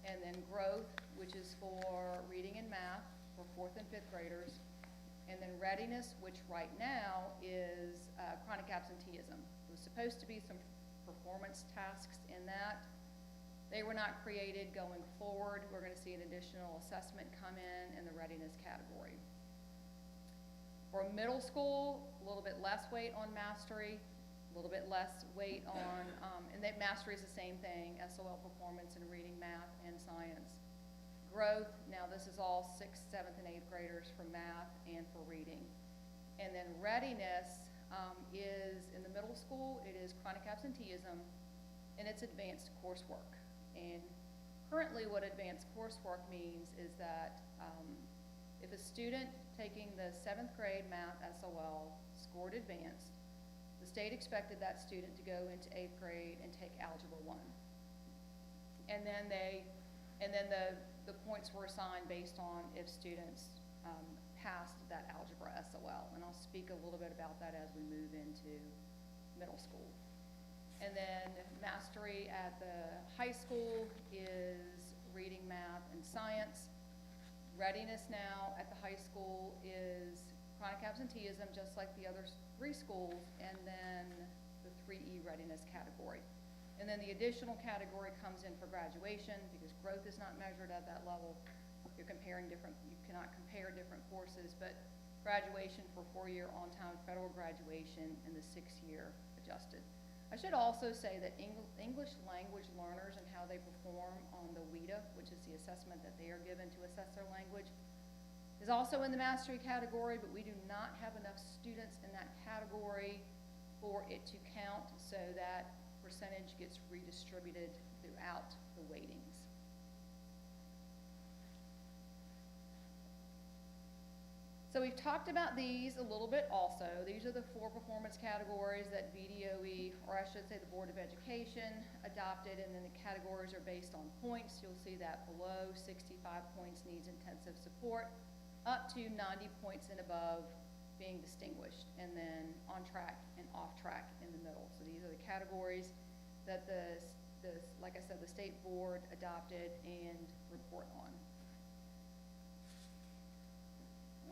And then growth, which is for reading and math for 4th and 5th graders. And then readiness, which right now is chronic absenteeism. There was supposed to be some performance tasks in that. They were not created going forward. We're going to see an additional assessment come in the readiness category. For middle school, a little bit less weight on mastery, a little bit less weight on, and that mastery is the same thing, SOL performance in reading, math, and science. Growth, now this is all 6th, 7th, and 8th graders for math and for reading. And then readiness is, in the middle school, it is chronic absenteeism, and it's advanced coursework. And currently what advanced coursework means is that if a student taking the 7th grade math SOL scored advanced, the state expected that student to go into 8th grade and take Algebra 1. And then the points were assigned based on if students passed that algebra SOL. And I'll speak a little bit about that as we move into middle school. And then mastery at the high school is reading, math, and science. Readiness now at the high school is chronic absenteeism, just like the other 3 schools, and then the 3E readiness category. And then the additional category comes in for graduation, because growth is not measured at that level. You cannot compare different courses, but graduation for 4-year on-time federal graduation and the 6-year adjusted. I should also say that English language learners and how they perform on the WIDA, which is the assessment that they are given to assess their language, is also in the mastery category, but we do not have enough students in that category for it to count, so that percentage gets redistributed throughout the weightings. So we've talked about these a little bit also. These are the 4 performance categories that VDOE, or I should say the Board of Education, adopted, and then the categories are based on points. You'll see that below. 65 points needs intensive support, up to 90 points and above being distinguished, and then on track and off track in the middle. So these are the categories that like I said, the state board adopted and report on.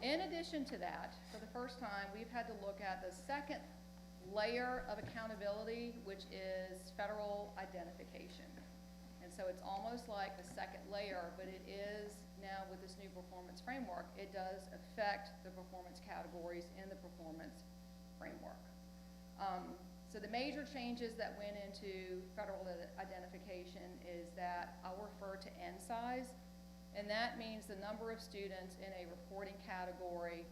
In addition to that, for the first time, we've had to look at the second layer of accountability, which is federal identification. And so it's almost like a second layer, but it is now with this new performance framework, it does affect the performance categories in the performance framework. So the major changes that went into federal identification is that I'll refer to N size, and that means the number of students in a reporting category.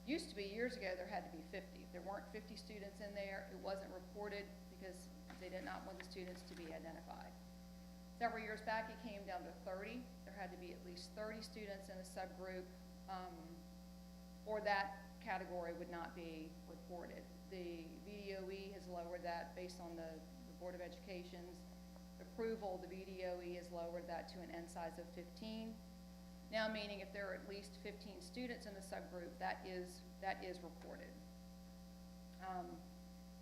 Used to be, years ago, there had to be 50. If there weren't 50 students in there, it wasn't reported because they did not want the students to be identified. Several years back, it came down to 30. There had to be at least 30 students in a subgroup, or that category would not be reported. The VDOE has lowered that based on the Board of Education's approval. The VDOE has lowered that to an N size of 15. Now meaning if there are at least 15 students in the subgroup, that is reported.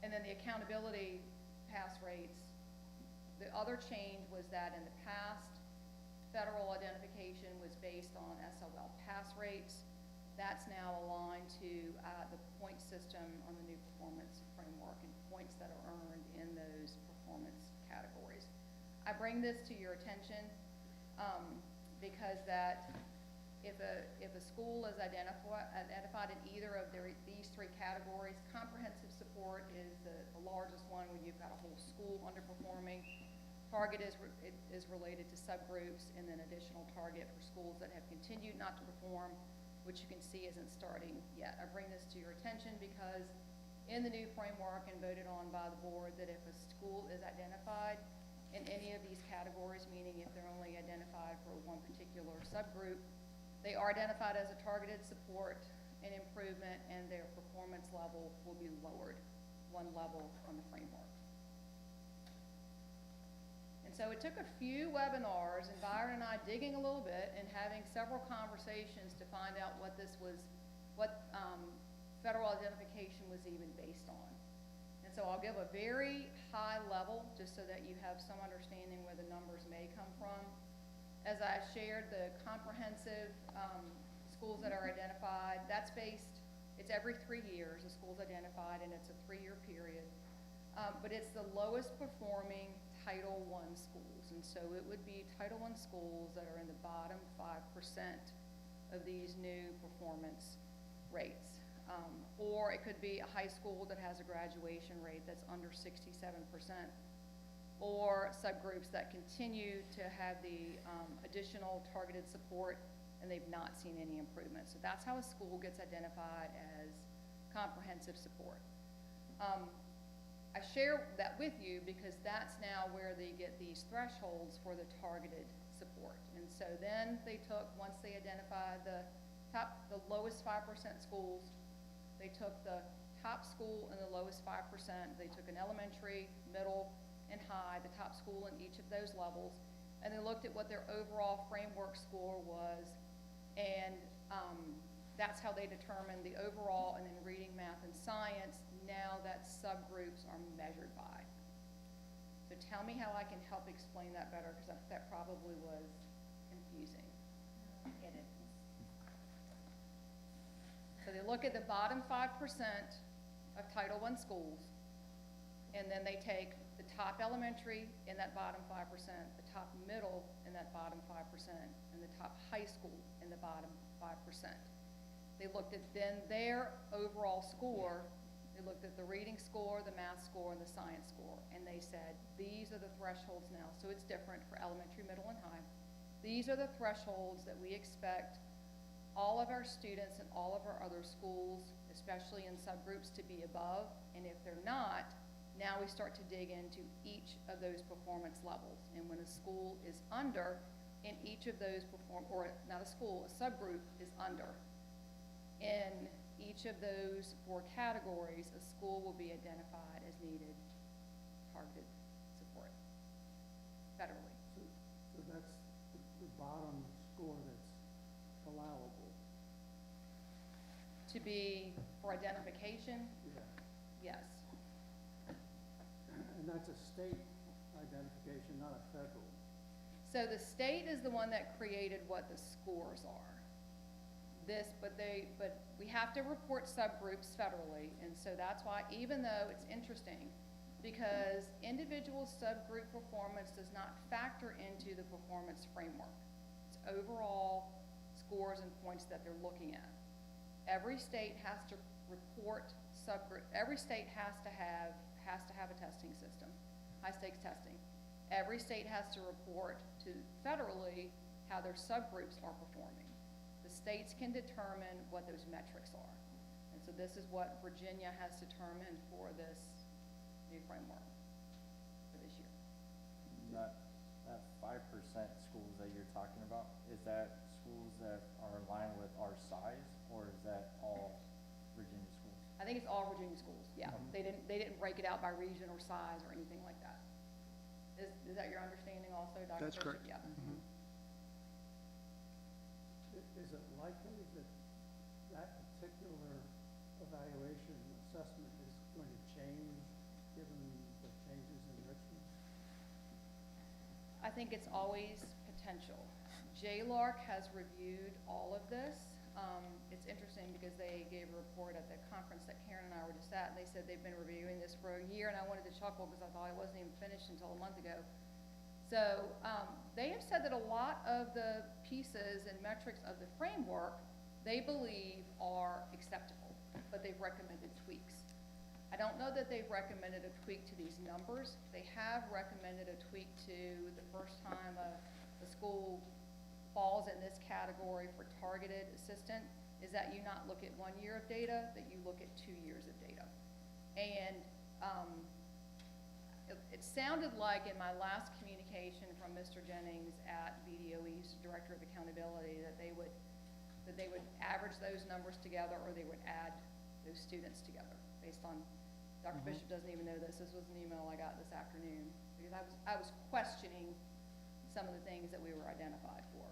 And then the accountability pass rates, the other change was that in the past, federal identification was based on SOL pass rates. That's now aligned to the point system on the new performance framework and points that are earned in those performance categories. I bring this to your attention because that if a school is identified in either of these 3 categories, comprehensive support is the largest one when you've got a whole school underperforming. Target is related to subgroups, and then additional target for schools that have continued not to perform, which you can see isn't starting yet. I bring this to your attention because in the new framework and voted on by the board that if a school is identified in any of these categories, meaning if they're only identified for one particular subgroup, they are identified as a targeted support and improvement, and their performance level will be lowered 1 level on the framework. And so it took a few webinars, and Byron and I digging a little bit and having several conversations to find out what this was, what federal identification was even based on. And so I'll give a very high level, just so that you have some understanding where the numbers may come from. As I shared, the comprehensive schools that are identified, that's based, it's every 3 years, a school's identified, and it's a 3-year period. But it's the lowest performing Title I schools. And so it would be Title I schools that are in the bottom 5% of these new performance rates. Or it could be a high school that has a graduation rate that's under 67%, or subgroups that continue to have the additional targeted support and they've not seen any improvement. So that's how a school gets identified as comprehensive support. I share that with you because that's now where they get these thresholds for the targeted support. And so then they took, once they identified the lowest 5% schools, they took the top school and the lowest 5%. They took an elementary, middle, and high, the top school in each of those levels, and they looked at what their overall framework score was, and that's how they determined the overall, and then reading, math, and science, now that subgroups are measured by. So tell me how I can help explain that better, because that probably was confusing. I get it. So they look at the bottom 5% of Title I schools, and then they take the top elementary in that bottom 5%, the top middle in that bottom 5%, and the top high school in the bottom 5%. They looked at then their overall score. They looked at the reading score, the math score, and the science score, and they said, these are the thresholds now. So it's different for elementary, middle, and high. These are the thresholds that we expect all of our students and all of our other schools, especially in subgroups, to be above. And if they're not, now we start to dig into each of those performance levels. And when a school is under, in each of those or not a school, a subgroup is under. In each of those 4 categories, a school will be identified as needed targeted support federally. So that's the bottom score that's allowable. To be for identification, Yeah. yes. And that's a state identification, not a federal. So the state is the one that created what the scores are. But we have to report subgroups federally, and so that's why, even though it's interesting, because individual subgroup performance does not factor into the performance framework. It's overall scores and points that they're looking at. Every state has to report subgroup. Every state has to have a testing system, high stakes testing. Every state has to report to federally how their subgroups are performing. The states can determine what those metrics are. And so this is what Virginia has determined for this new framework for this year. That 5% schools that you're talking about, is that schools that are in line with our size, or is that all Virginia schools? I think it's all Virginia schools, yeah. They didn't break it out by region or size or anything like that. Is that your understanding also, Dr. That's Bishop? correct. Yeah. Is it likely that that particular evaluation assessment is going to change given the changes in Richmond? I think it's always potential. JLARC has reviewed all of this. It's interesting because they gave a report at the conference that Karen and I were just at, and they said they've been reviewing this for a year, and I wanted to chuckle because I thought it wasn't even finished until a month ago. So they have said that a lot of the pieces and metrics of the framework they believe are acceptable, but they've recommended tweaks. I don't know that they've recommended a tweak to these numbers. They have recommended a tweak to the first time a school falls in this category for targeted assistant is that you not look at 1 year of data, that you look at 2 years of data. And it sounded like in my last communication from Mr. Jennings at VDOE's Director of Accountability that they would average those numbers together, or they would add those students together based on, Dr. Bishop doesn't even know this was an email I got this afternoon. because I was questioning some of the things that we were identified for.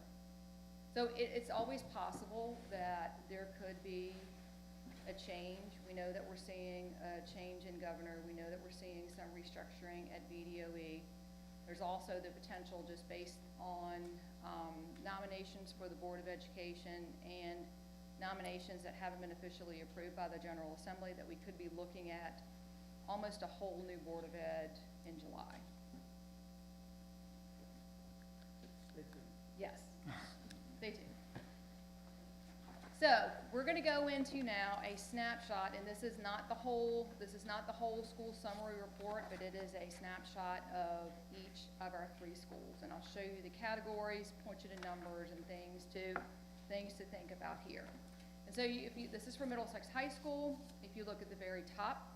So it's always possible that there could be a change. We know that we're seeing a change in governor. We know that we're seeing some restructuring at BDOE. There's also the potential, just based on nominations for the Board of Education and nominations that haven't been officially approved by the General Assembly, that we could be looking at almost a whole new Board of Ed in July. Stay tuned. Yes, stay tuned. So we're going to go into now a snapshot, and this is not the whole school summary report, but it is a snapshot of each of our 3 schools, and I'll show you the categories, point you to numbers and things to think about here. And so this is for Middlesex High School. If you look at the very top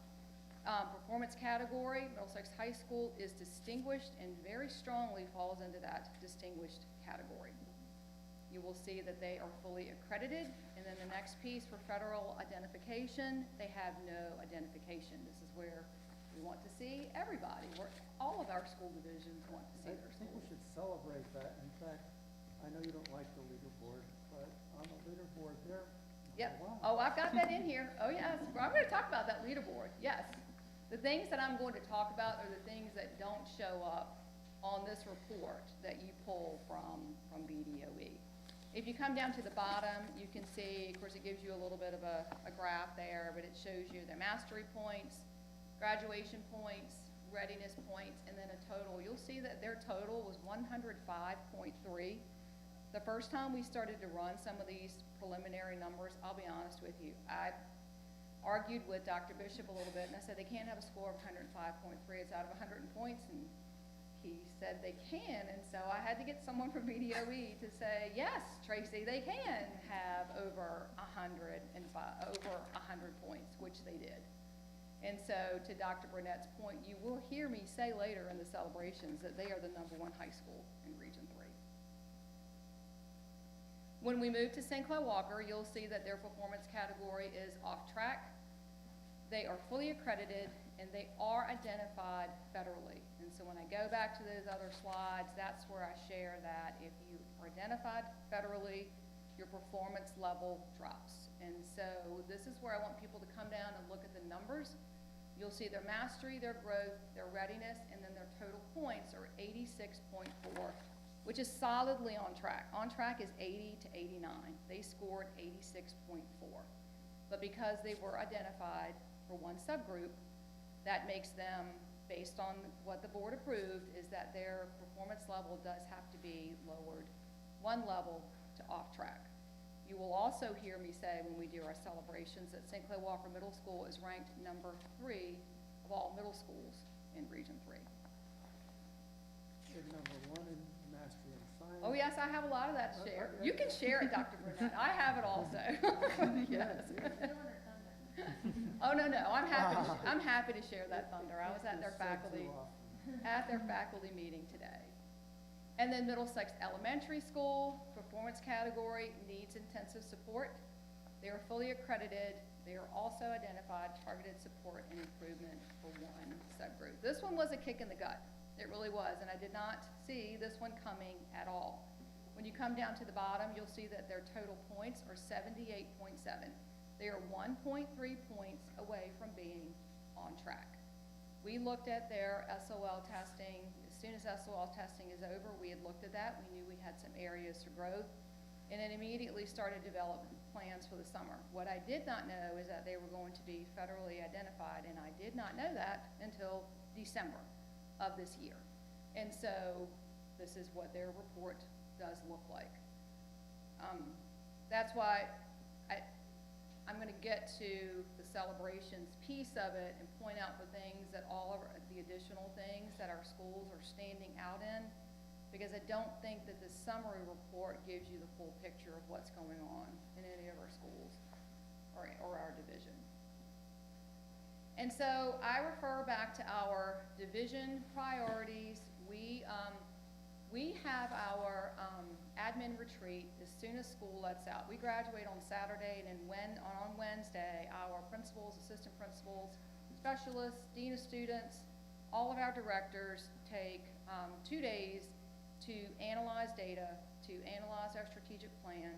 performance category, Middlesex High School is distinguished and very strongly falls into that distinguished category. You will see that they are fully accredited, and then the next piece for federal identification, they have no identification. This is where we want to see everybody, where all of our school divisions want to see their I think we schools. should celebrate that. In fact, I know you don't like the leaderboard, but on the leaderboard there, Yep. number 1. Oh, I've got that in here. Oh, yes. Well, I'm going to talk about that leaderboard. Yes. The things that I'm going to talk about are the things that don't show up on this report that you pull from BDOE. If you come down to the bottom, you can see, of course, it gives you a little bit of a graph there, but it shows you their mastery points, graduation points, readiness points, and then a total. You'll see that their total was 105.3. The first time we started to run some of these preliminary numbers, I'll be honest with you, I argued with Dr. Bishop a little bit, and I said they can't have a score of 105.3. It's out of 100 points, and he said they can, and so I had to get someone from BDOE to say, yes, Tracy, they can have over 100 points, which they did. And so to Dr. Burnett's point, you will hear me say later in the celebrations that they are the #1 high school in Region 3. When we move to St. Clair Walker, you'll see that their performance category is off track. They are fully accredited, and they are identified federally. And so when I go back to those other slides, that's where I share that if you are identified federally, your performance level drops. And so this is where I want people to come down and look at the numbers. You'll see their mastery, their growth, their readiness, and then their total points are 86.4, which is solidly on track. On track is 80 to 89. They scored 86.4. But because they were identified for one subgroup, that makes them, based on what the board approved, is that their performance level does have to be lowered 1 level to off track. You will also hear me say when we do our celebrations that St. Clair Walker Middle School is ranked #3 of all middle schools in Region 3. Big #1 in mastery and science. Oh yes, I have a lot of that to share. You can share it, Dr. Burnett. I have it also. Yes. Oh, no, I'm happy to share that thunder. I was at their faculty meeting today. And then Middlesex Elementary School, performance category, needs intensive support. They are fully accredited. They are also identified targeted support and improvement for one subgroup. This one was a kick in the gut. It really was, and I did not see this one coming at all. When you come down to the bottom, you'll see that their total points are 78.7. They are 1.3 points away from being on track. We looked at their SOL testing. As soon as SOL testing is over, we had looked at that. We knew we had some areas for growth, and then immediately started developing plans for the summer. What I did not know is that they were going to be federally identified, and I did not know that until December of this year. And so this is what their report does look like. That's why I'm going to get to the celebrations piece of it and point out the things that all of the additional things that our schools are standing out in, because I don't think that this summary report gives you the full picture of what's going on in any of our schools or our division. And so I refer back to our division priorities. We have our admin retreat as soon as school lets out. We graduate on Saturday, and then on Wednesday, our principals, assistant principals, specialists, dean of students, all of our directors take 2 days to analyze data, to analyze our strategic plan,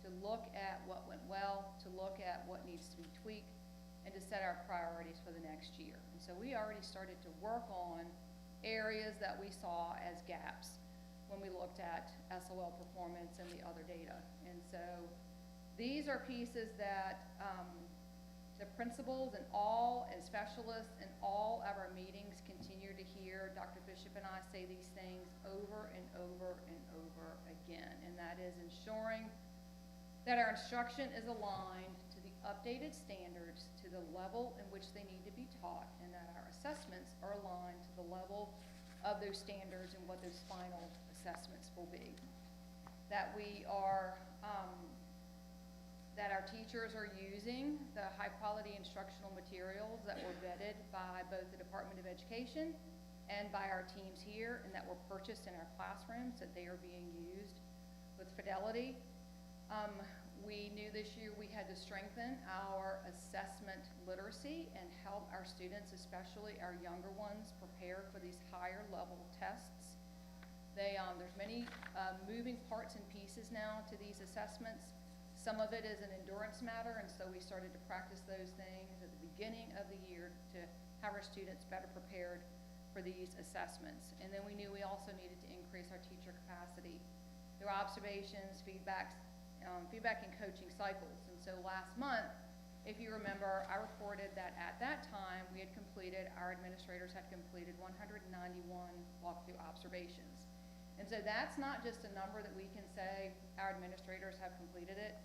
to look at what went well, to look at what needs to be tweaked, and to set our priorities for the next year. And so we already started to work on areas that we saw as gaps when we looked at SOL performance and the other data. And so these are pieces that the principals and specialists in all of our meetings continue to hear Dr. Bishop and I say these things over and over and over again. And that is ensuring that our instruction is aligned to the updated standards, to the level in which they need to be taught, and that our assessments are aligned to the level of those standards and what those final assessments will be. That we are, that our teachers are using the high quality instructional materials that were vetted by both the Department of Education and by our teams here, and that were purchased in our classrooms, that they are being used with fidelity. We knew this year we had to strengthen our assessment literacy and help our students, especially our younger ones, prepare for these higher level tests. There's many moving parts and pieces now to these assessments. Some of it is an endurance matter, and so we started to practice those things at the beginning of the year to have our students better prepared for these assessments. And then we knew we also needed to increase our teacher capacity through observations, feedback and coaching cycles. And so last month, if you remember, I reported that at that time our administrators had completed 191 walkthrough observations. And so that's not just a number that we can say our administrators have completed it.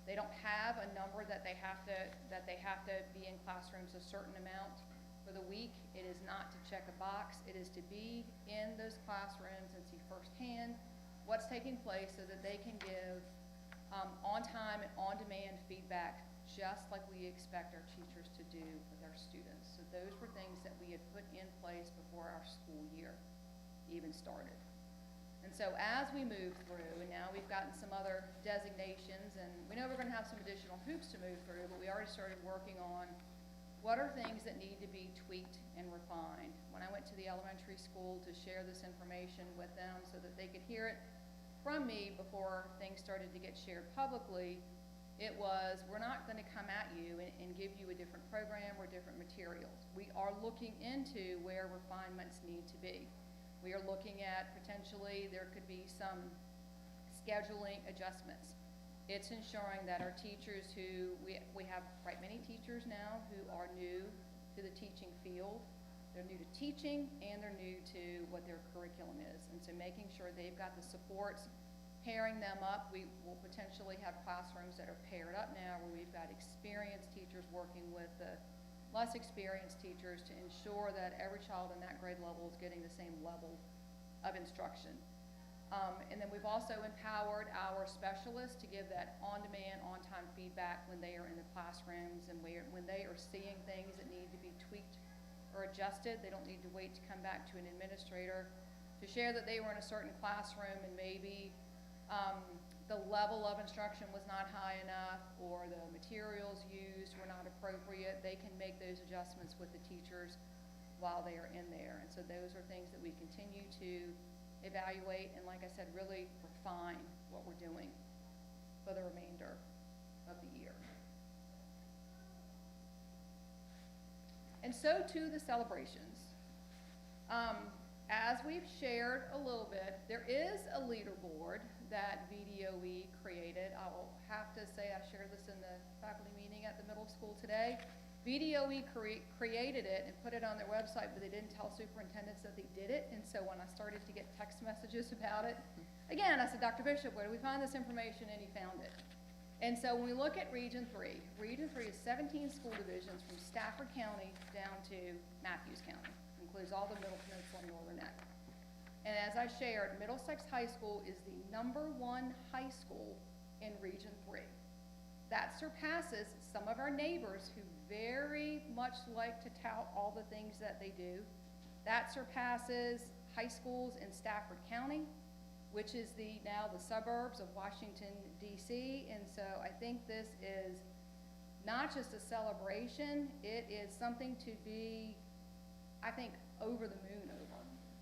They don't have a number that they have to be in classrooms a certain amount for the week. It is not to check a box. It is to be in those classrooms and see firsthand what's taking place so that they can give on time and on demand feedback, just like we expect our teachers to do with our students. So those were things that we had put in place before our school year even started. And so as we move through, and now we've gotten some other designations, and we know we're going to have some additional hoops to move through, but we already started working on what are things that need to be tweaked and refined. When I went to the elementary school to share this information with them so that they could hear it from me before things started to get shared publicly, it was, we're not going to come at you and give you a different program or different materials. We are looking into where refinements need to be. We are looking at potentially there could be some scheduling adjustments. It's ensuring that our teachers who, we have quite many teachers now who are new to the teaching field. They're new to teaching and they're new to what their curriculum is. And so making sure they've got the supports, pairing them up. We will potentially have classrooms that are paired up now where we've got experienced teachers working with the less experienced teachers to ensure that every child in that grade level is getting the same level of instruction. And then we've also empowered our specialists to give that on-demand, on-time feedback when they are in the classrooms and when they are seeing things that need to be tweaked or adjusted. They don't need to wait to come back to an administrator to share that they were in a certain classroom and maybe the level of instruction was not high enough or the materials used were not appropriate. They can make those adjustments with the teachers while they are in there. And so those are things that we continue to evaluate and, like I said, really refine what we're doing for the remainder of the year. And so too the celebrations. As we've shared a little bit, there is a leaderboard that VDOE created. I will have to say I shared this in the faculty meeting at the middle school today. VDOE created it and put it on their website, but they didn't tell superintendents that they did it. And so when I started to get text messages about it, again, I said, Dr. Bishop, where do we find this information? And he found it. And so when we look at Region 3, Region 3 is 17 school divisions from Stafford County down to Matthews County. Includes all the Middle Peninsula and Northern Neck. And as I shared, Middlesex High School is the #1 high school in Region 3. That surpasses some of our neighbors who very much like to tout all the things that they do. That surpasses high schools in Stafford County, which is now the suburbs of Washington, D.C. And so I think this is not just a celebration, it is something to be I think, over the moon over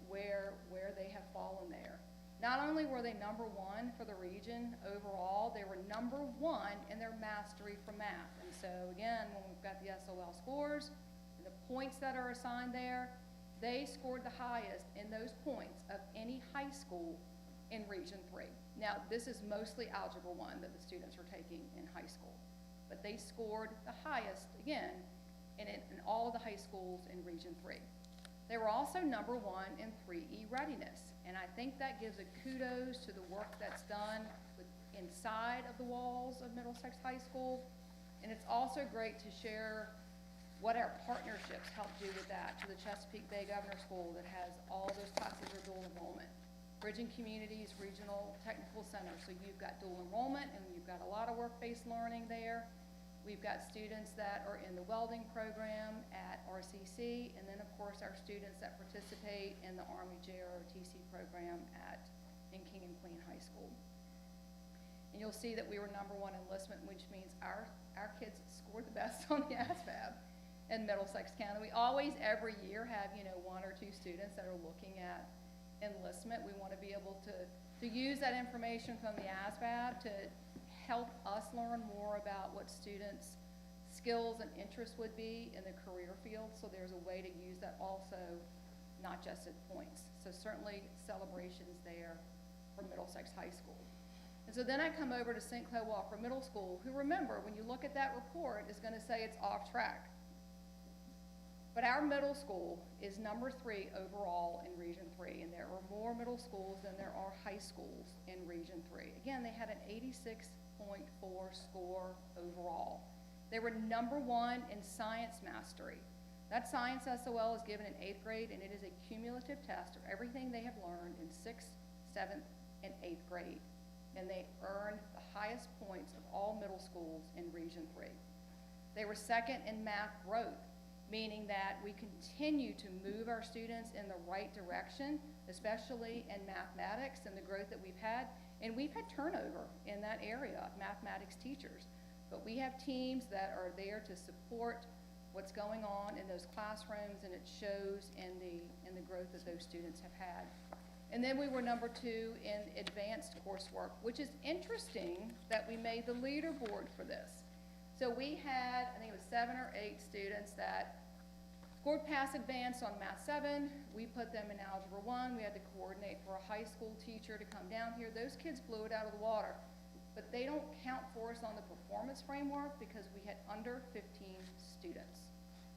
where they have fallen there. Not only were they number one for the region overall, they were number one in their mastery for math. And so again, when we've got the SOL scores, and the points that are assigned there, they scored the highest in those points of any high school in Region 3. Now, this is mostly Algebra 1 that the students are taking in high school, but they scored the highest, again, in all of the high schools in Region 3. They were also number one in 3E readiness, and I think that gives a kudos to the work that's done inside of the walls of Middlesex High School, and it's also great to share what our partnerships help do with that, to the Chesapeake Bay Governor School that has all those classes are dual enrollment. Bridging Communities Regional Technical Center, so you've got dual enrollment and you've got a lot of work-based learning there. We've got students that are in the welding program at RCC, and then of course our students that participate in the Army JROTC program in King and Queen High School. And you'll see that we were number one enlistment, which means our kids scored the best on the ASVAB in Middlesex County. We always, every year, have, one or two students that are looking at enlistment. We want to be able to use that information from the ASVAB to help us learn more about what students' skills and interests would be in the career field. So there's a way to use that also, not just at points. So certainly celebrations there for Middlesex High School. And so then I come over to St. Clair Walker Middle School, who, remember, when you look at that report, is going to say it's off track. But our middle school is number 3 overall in Region 3, and there are more middle schools than there are high schools in Region 3. Again, they had an 86.4 score overall. They were number 1 in science mastery. That science SOL is given in 8th grade, and it is a cumulative test of everything they have learned in 6th, 7th, and 8th grade. And they earned the highest points of all middle schools in Region 3. They were 2nd in math growth, meaning that we continue to move our students in the right direction, especially in mathematics and the growth that we've had. And we've had turnover in that area of mathematics teachers. But we have teams that are there to support what's going on in those classrooms, and it shows in the growth that those students have had. And then we were number 2 in advanced coursework, which is interesting that we made the leaderboard for this. So we had, I think it was 7 or 8 students that scored pass advanced on Math 7. We put them in Algebra 1. We had to coordinate for a high school teacher to come down here. Those kids blew it out of the water. But they don't count for us on the performance framework because we had under 15 students.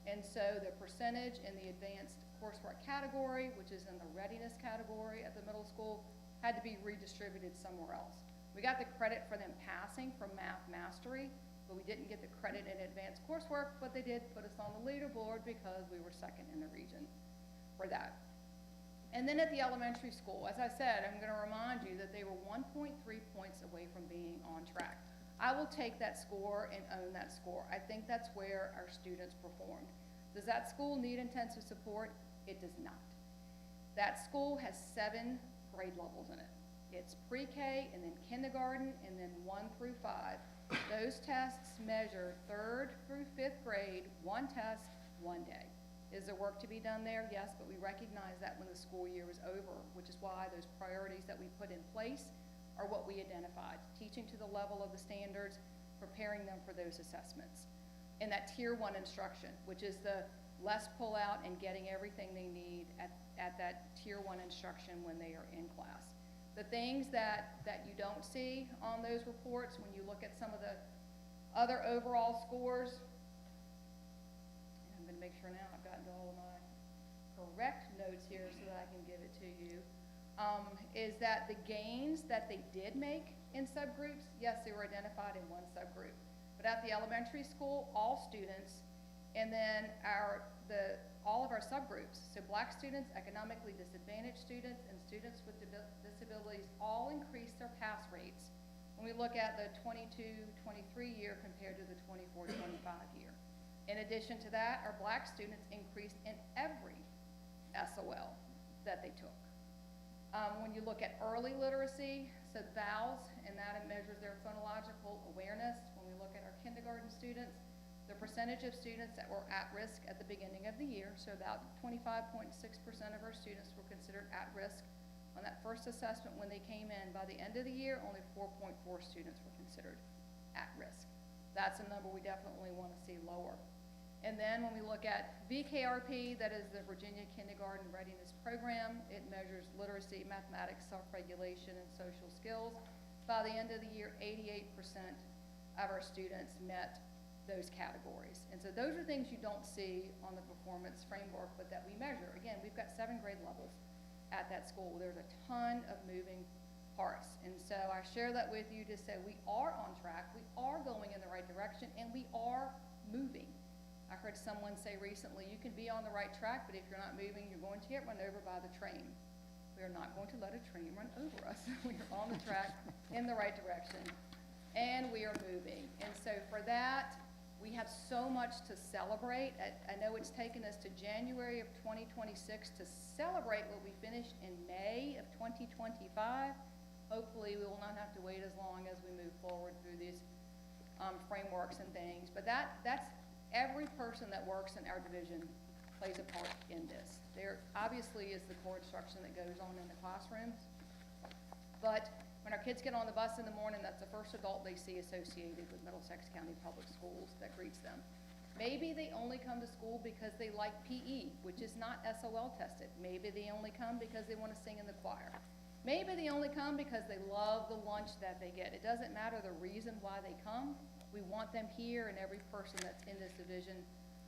And so the percentage in the advanced coursework category, which is in the readiness category at the middle school, had to be redistributed somewhere else. We got the credit for them passing from math mastery, but we didn't get the credit in advanced coursework, but they did put us on the leaderboard because we were 2nd in the region for that. And then at the elementary school, as I said, I'm going to remind you that they were 1.3 points away from being on track. I will take that score and own that score. I think that's where our students performed. Does that school need intensive support? It does not. That school has 7 grade levels in it. It's pre-K and then kindergarten and then 1 through 5. Those tests measure 3rd through 5th grade, 1 test, 1 day. Is there work to be done there? Yes, but we recognize that when the school year is over, which is why those priorities that we put in place are what we identified. Teaching to the level of the standards, preparing them for those assessments. And that Tier 1 instruction, which is the less pull out and getting everything they need at that Tier 1 instruction when they are in class. The things that you don't see on those reports when you look at some of the other overall scores, and I'm going to make sure now I've gotten to all of my correct notes here so that I can give it to you, is that the gains that they did make in subgroups, yes, they were identified in one subgroup. But at the elementary school, all students, and then all of our subgroups, so Black students, economically disadvantaged students, and students with disabilities all increased their pass rates when we look at the 22-23 year compared to the 24-25 year. In addition to that, our Black students increased in every SOL that they took. When you look at early literacy, so the vowels, and that it measures their phonological awareness. When we look at our kindergarten students, their percentage of students that were at risk at the beginning of the year, so about 25.6% of our students were considered at risk on that first assessment when they came in. By the end of the year, only 4.4 students were considered at risk. That's a number we definitely want to see lower. And then when we look at VKRP, that is the Virginia Kindergarten Readiness Program, it measures literacy, mathematics, self-regulation, and social skills. By the end of the year, 88% of our students met those categories. And so those are things you don't see on the performance framework, but that we measure. Again, we've got 7 grade levels at that school. There's a ton of moving parts. And so I share that with you to say we are on track, we are going in the right direction, and we are moving. I heard someone say recently, you can be on the right track, but if you're not moving, you're going to get run over by the train. We are not going to let a train run over us. We are on the track in the right direction, and we are moving. And so for that, we have so much to celebrate. I know it's taken us to January of 2026 to celebrate what we finished in May of 2025. Hopefully, we will not have to wait as long as we move forward through these frameworks and things. But that's every person that works in our division plays a part in this. There obviously is the core instruction that goes on in the classrooms, but when our kids get on the bus in the morning, that's the first adult they see associated with Middlesex County Public Schools that greets them. Maybe they only come to school because they like PE, which is not SOL tested. Maybe they only come because they want to sing in the choir. Maybe they only come because they love the lunch that they get. It doesn't matter the reason why they come. We want them here, and every person that's in this division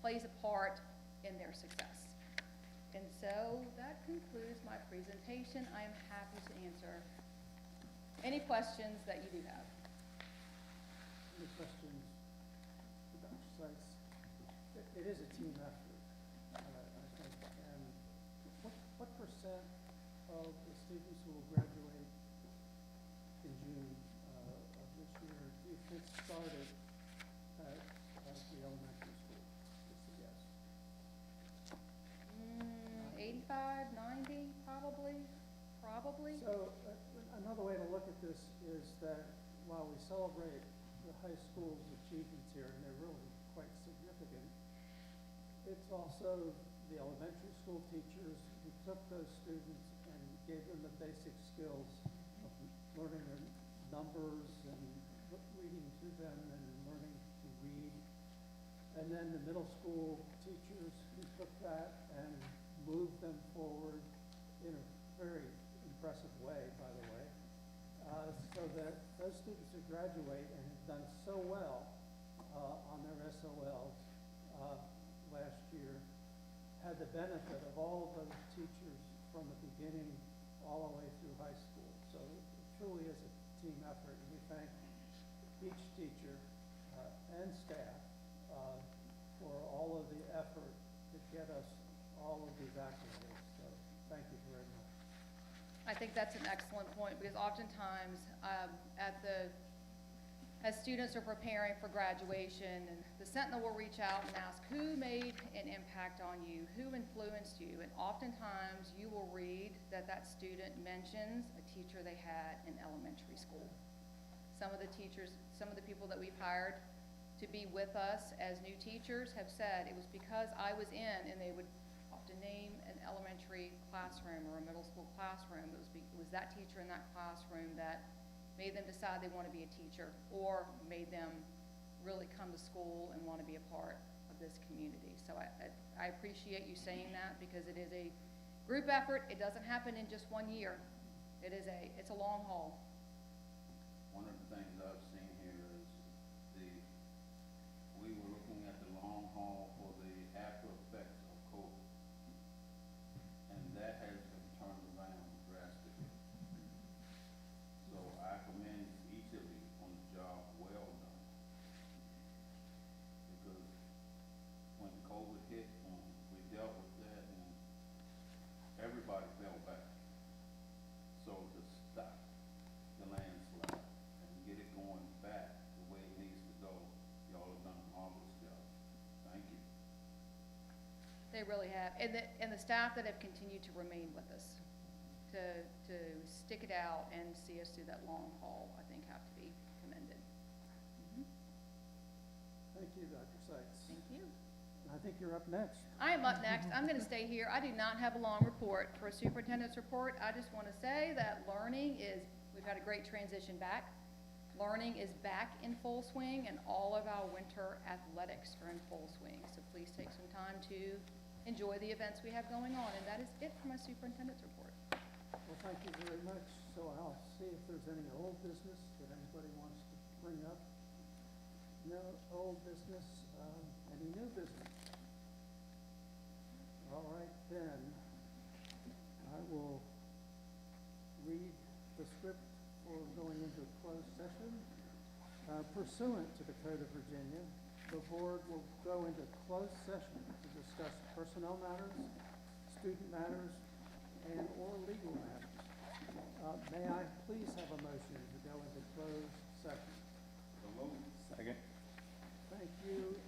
plays a part in their success. And so that concludes my presentation. I am happy to answer any questions that you do have. Any questions for Dr. Sykes? It is a team effort, I think. And what percent of the students who will graduate in June of this year do you think started at the elementary school? Just a guess. 85, 90, probably. So another way to look at this is that while we celebrate the high school's achievements here, and they're really quite significant, it's also the elementary school teachers who took those students and gave them the basic skills of learning their numbers and reading to them and learning to read. And then the middle school teachers who took that and moved them forward in a very impressive way, by the way, so that those students who graduate and have done so well on their SOLs last year had the benefit of all of those teachers from the beginning all the way through high school. So it truly is a team effort, and we thank each teacher and staff for all of the effort to get us all of these accolades. So thank you very much. I think that's an excellent point, because oftentimes as students are preparing for graduation, and the Sentinel will reach out and ask, who made an impact on you? Who influenced you? And oftentimes you will read that that student mentions a teacher they had in elementary school. Some of the teachers, some of the people that we've hired to be with us as new teachers have said, it was because I was in, and they would often name an elementary classroom or a middle school classroom. It was that teacher in that classroom that made them decide they want to be a teacher, or made them really come to school and want to be a part of this community. So I appreciate you saying that, because it is a group effort. It doesn't happen in just one year. It's a long haul. One of the things I've seen here is we were looking at the long haul for the after effects of COVID, and that has been turned around drastically. So I commend each of you on the job well done. Because when COVID hit, we dealt with that, and everybody fell back. So to stop the landslide and get it going back the way it needs to go, y'all have done a marvelous job. Thank you. They really have. And the staff that have continued to remain with us, to stick it out and see us through that long haul, I think have to be commended. Thank you, Dr. Sykes. think you're up next. I am up next. I'm going to stay here. I do not have a long report for a superintendent's report. I just want to say that we've had a great transition back. Learning is back in full swing, and all of our winter athletics are in full swing. So please take some time to enjoy the events we have going on. And that is it for my superintendent's report. Well, thank you very much. So I'll see if there's any old business that anybody wants to bring up. No old business, any new business? All right, then, I will read the script for going into closed session. Pursuant to the Code of Virginia, the board will go into closed session to discuss personnel matters, student matters, and/or legal matters. May I please have a motion to go into closed session? So move. Second. Thank you.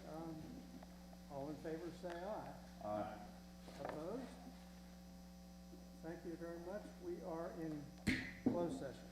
All in favor, say aye. Aye. Opposed? Thank you very much. We are in closed session.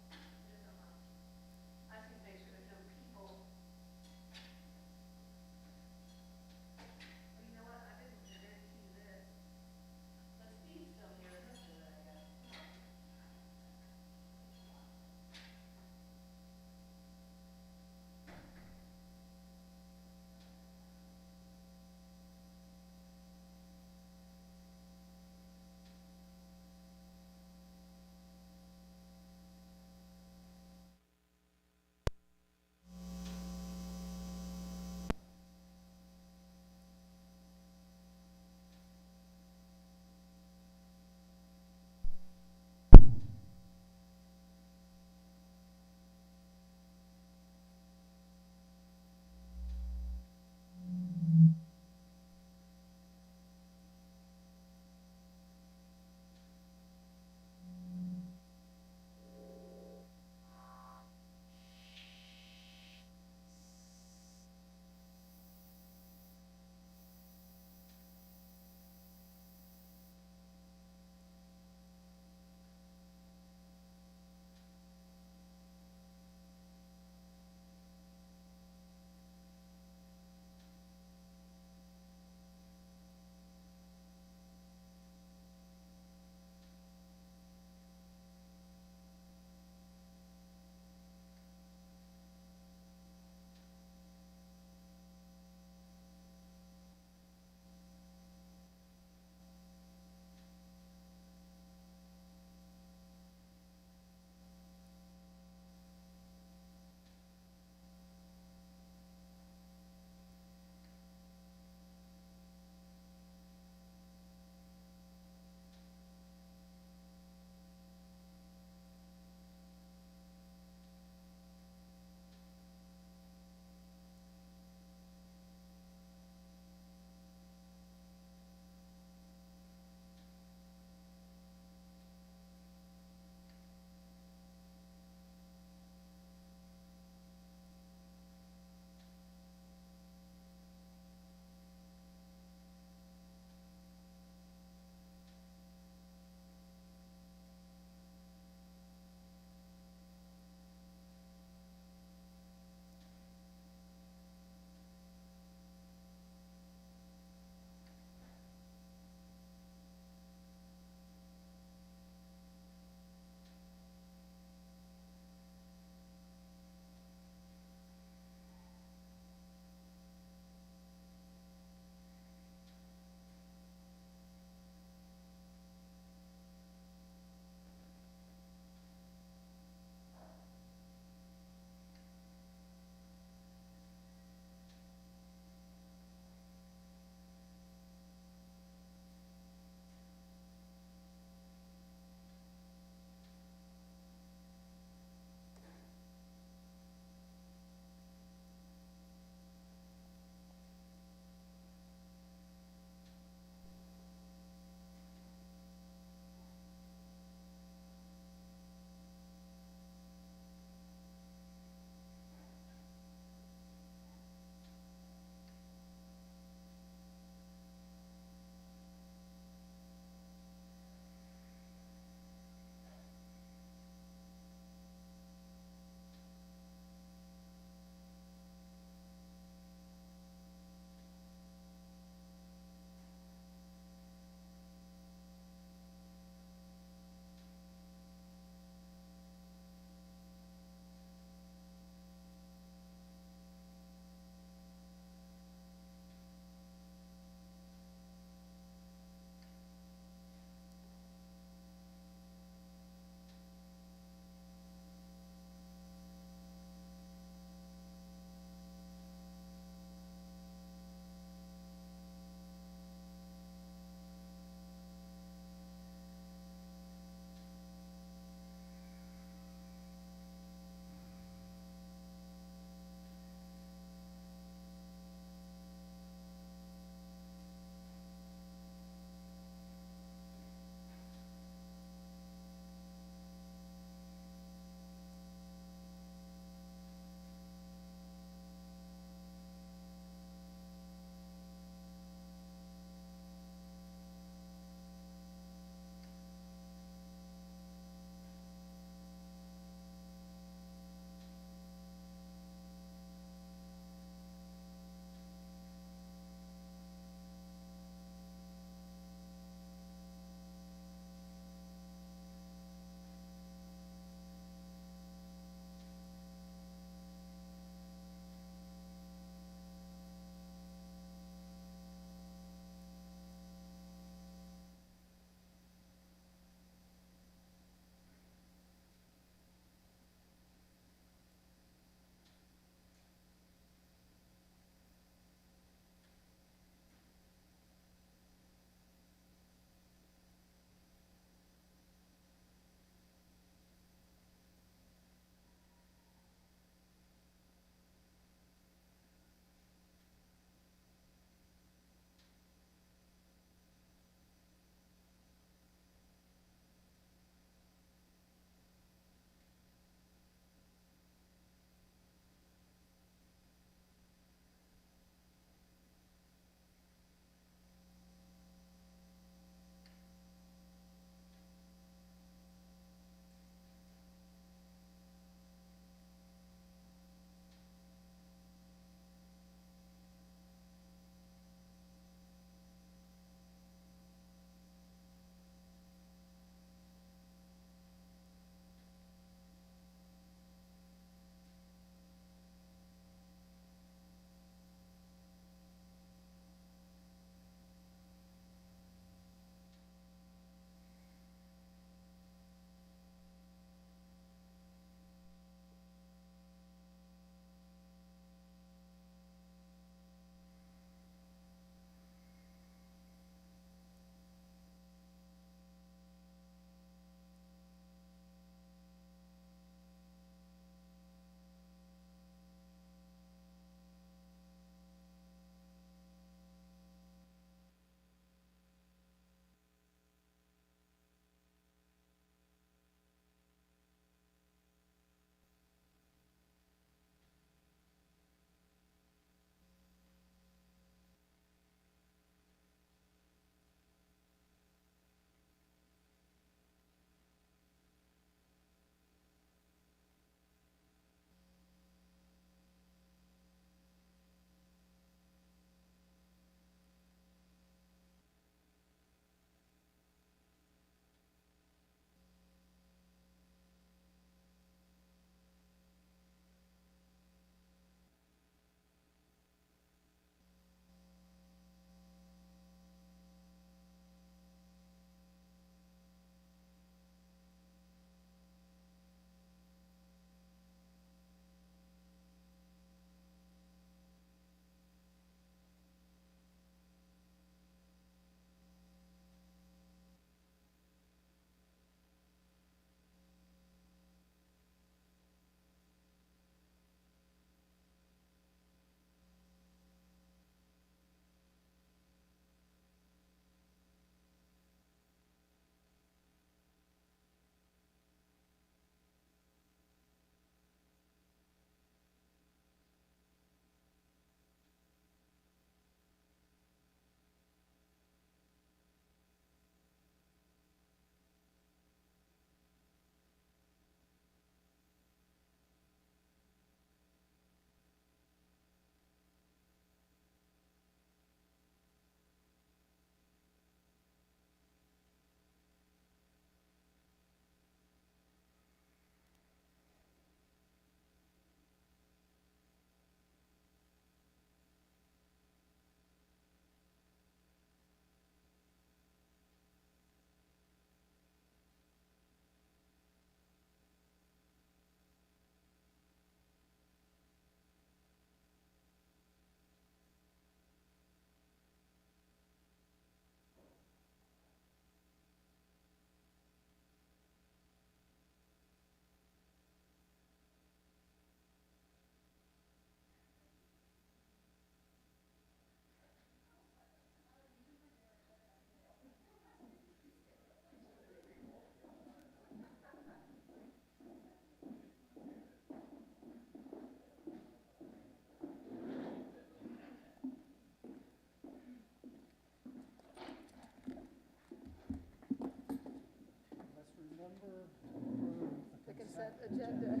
agenda.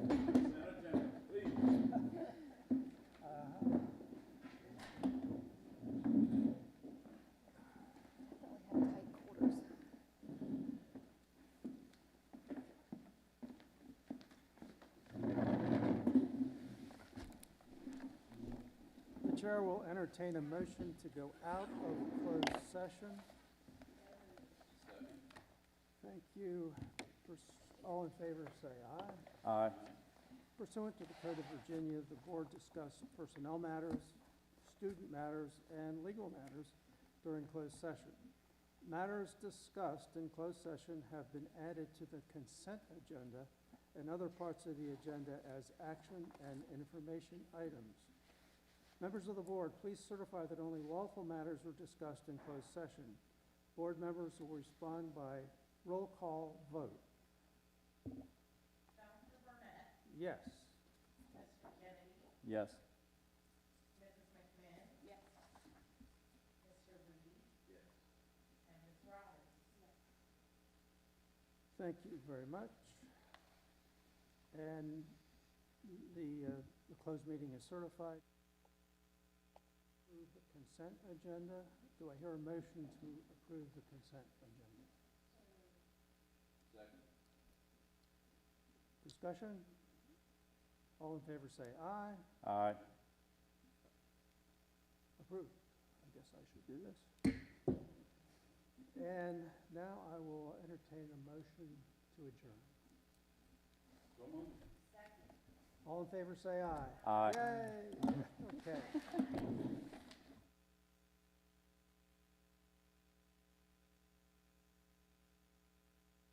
We have tight quarters. The chair will entertain a motion to go out of closed session. Thank you. All in favor, say aye. Aye. Pursuant to the Code of Virginia, the board discussed personnel matters, student matters, and legal matters during closed session. Matters discussed in closed session have been added to the consent agenda and other parts of the agenda as action and information items. Members of the board, please certify that only lawful matters were discussed in closed session. Board members will respond by roll call vote. Dr. Burnett, Yes. Mr. Kennedy, Yes. Mrs. McMahon. Yes. Mr. Reed. Yes. And Ms. Roberts. Yes. Thank you very much. And the closed meeting is certified. Approve the consent agenda. Do I hear a motion to approve the consent agenda? Second. Discussion? All in favor say aye. Aye. Approved. I guess I should do this. And now I will entertain a motion to adjourn. So moved. All in favor say aye. Aye. Yay! Okay.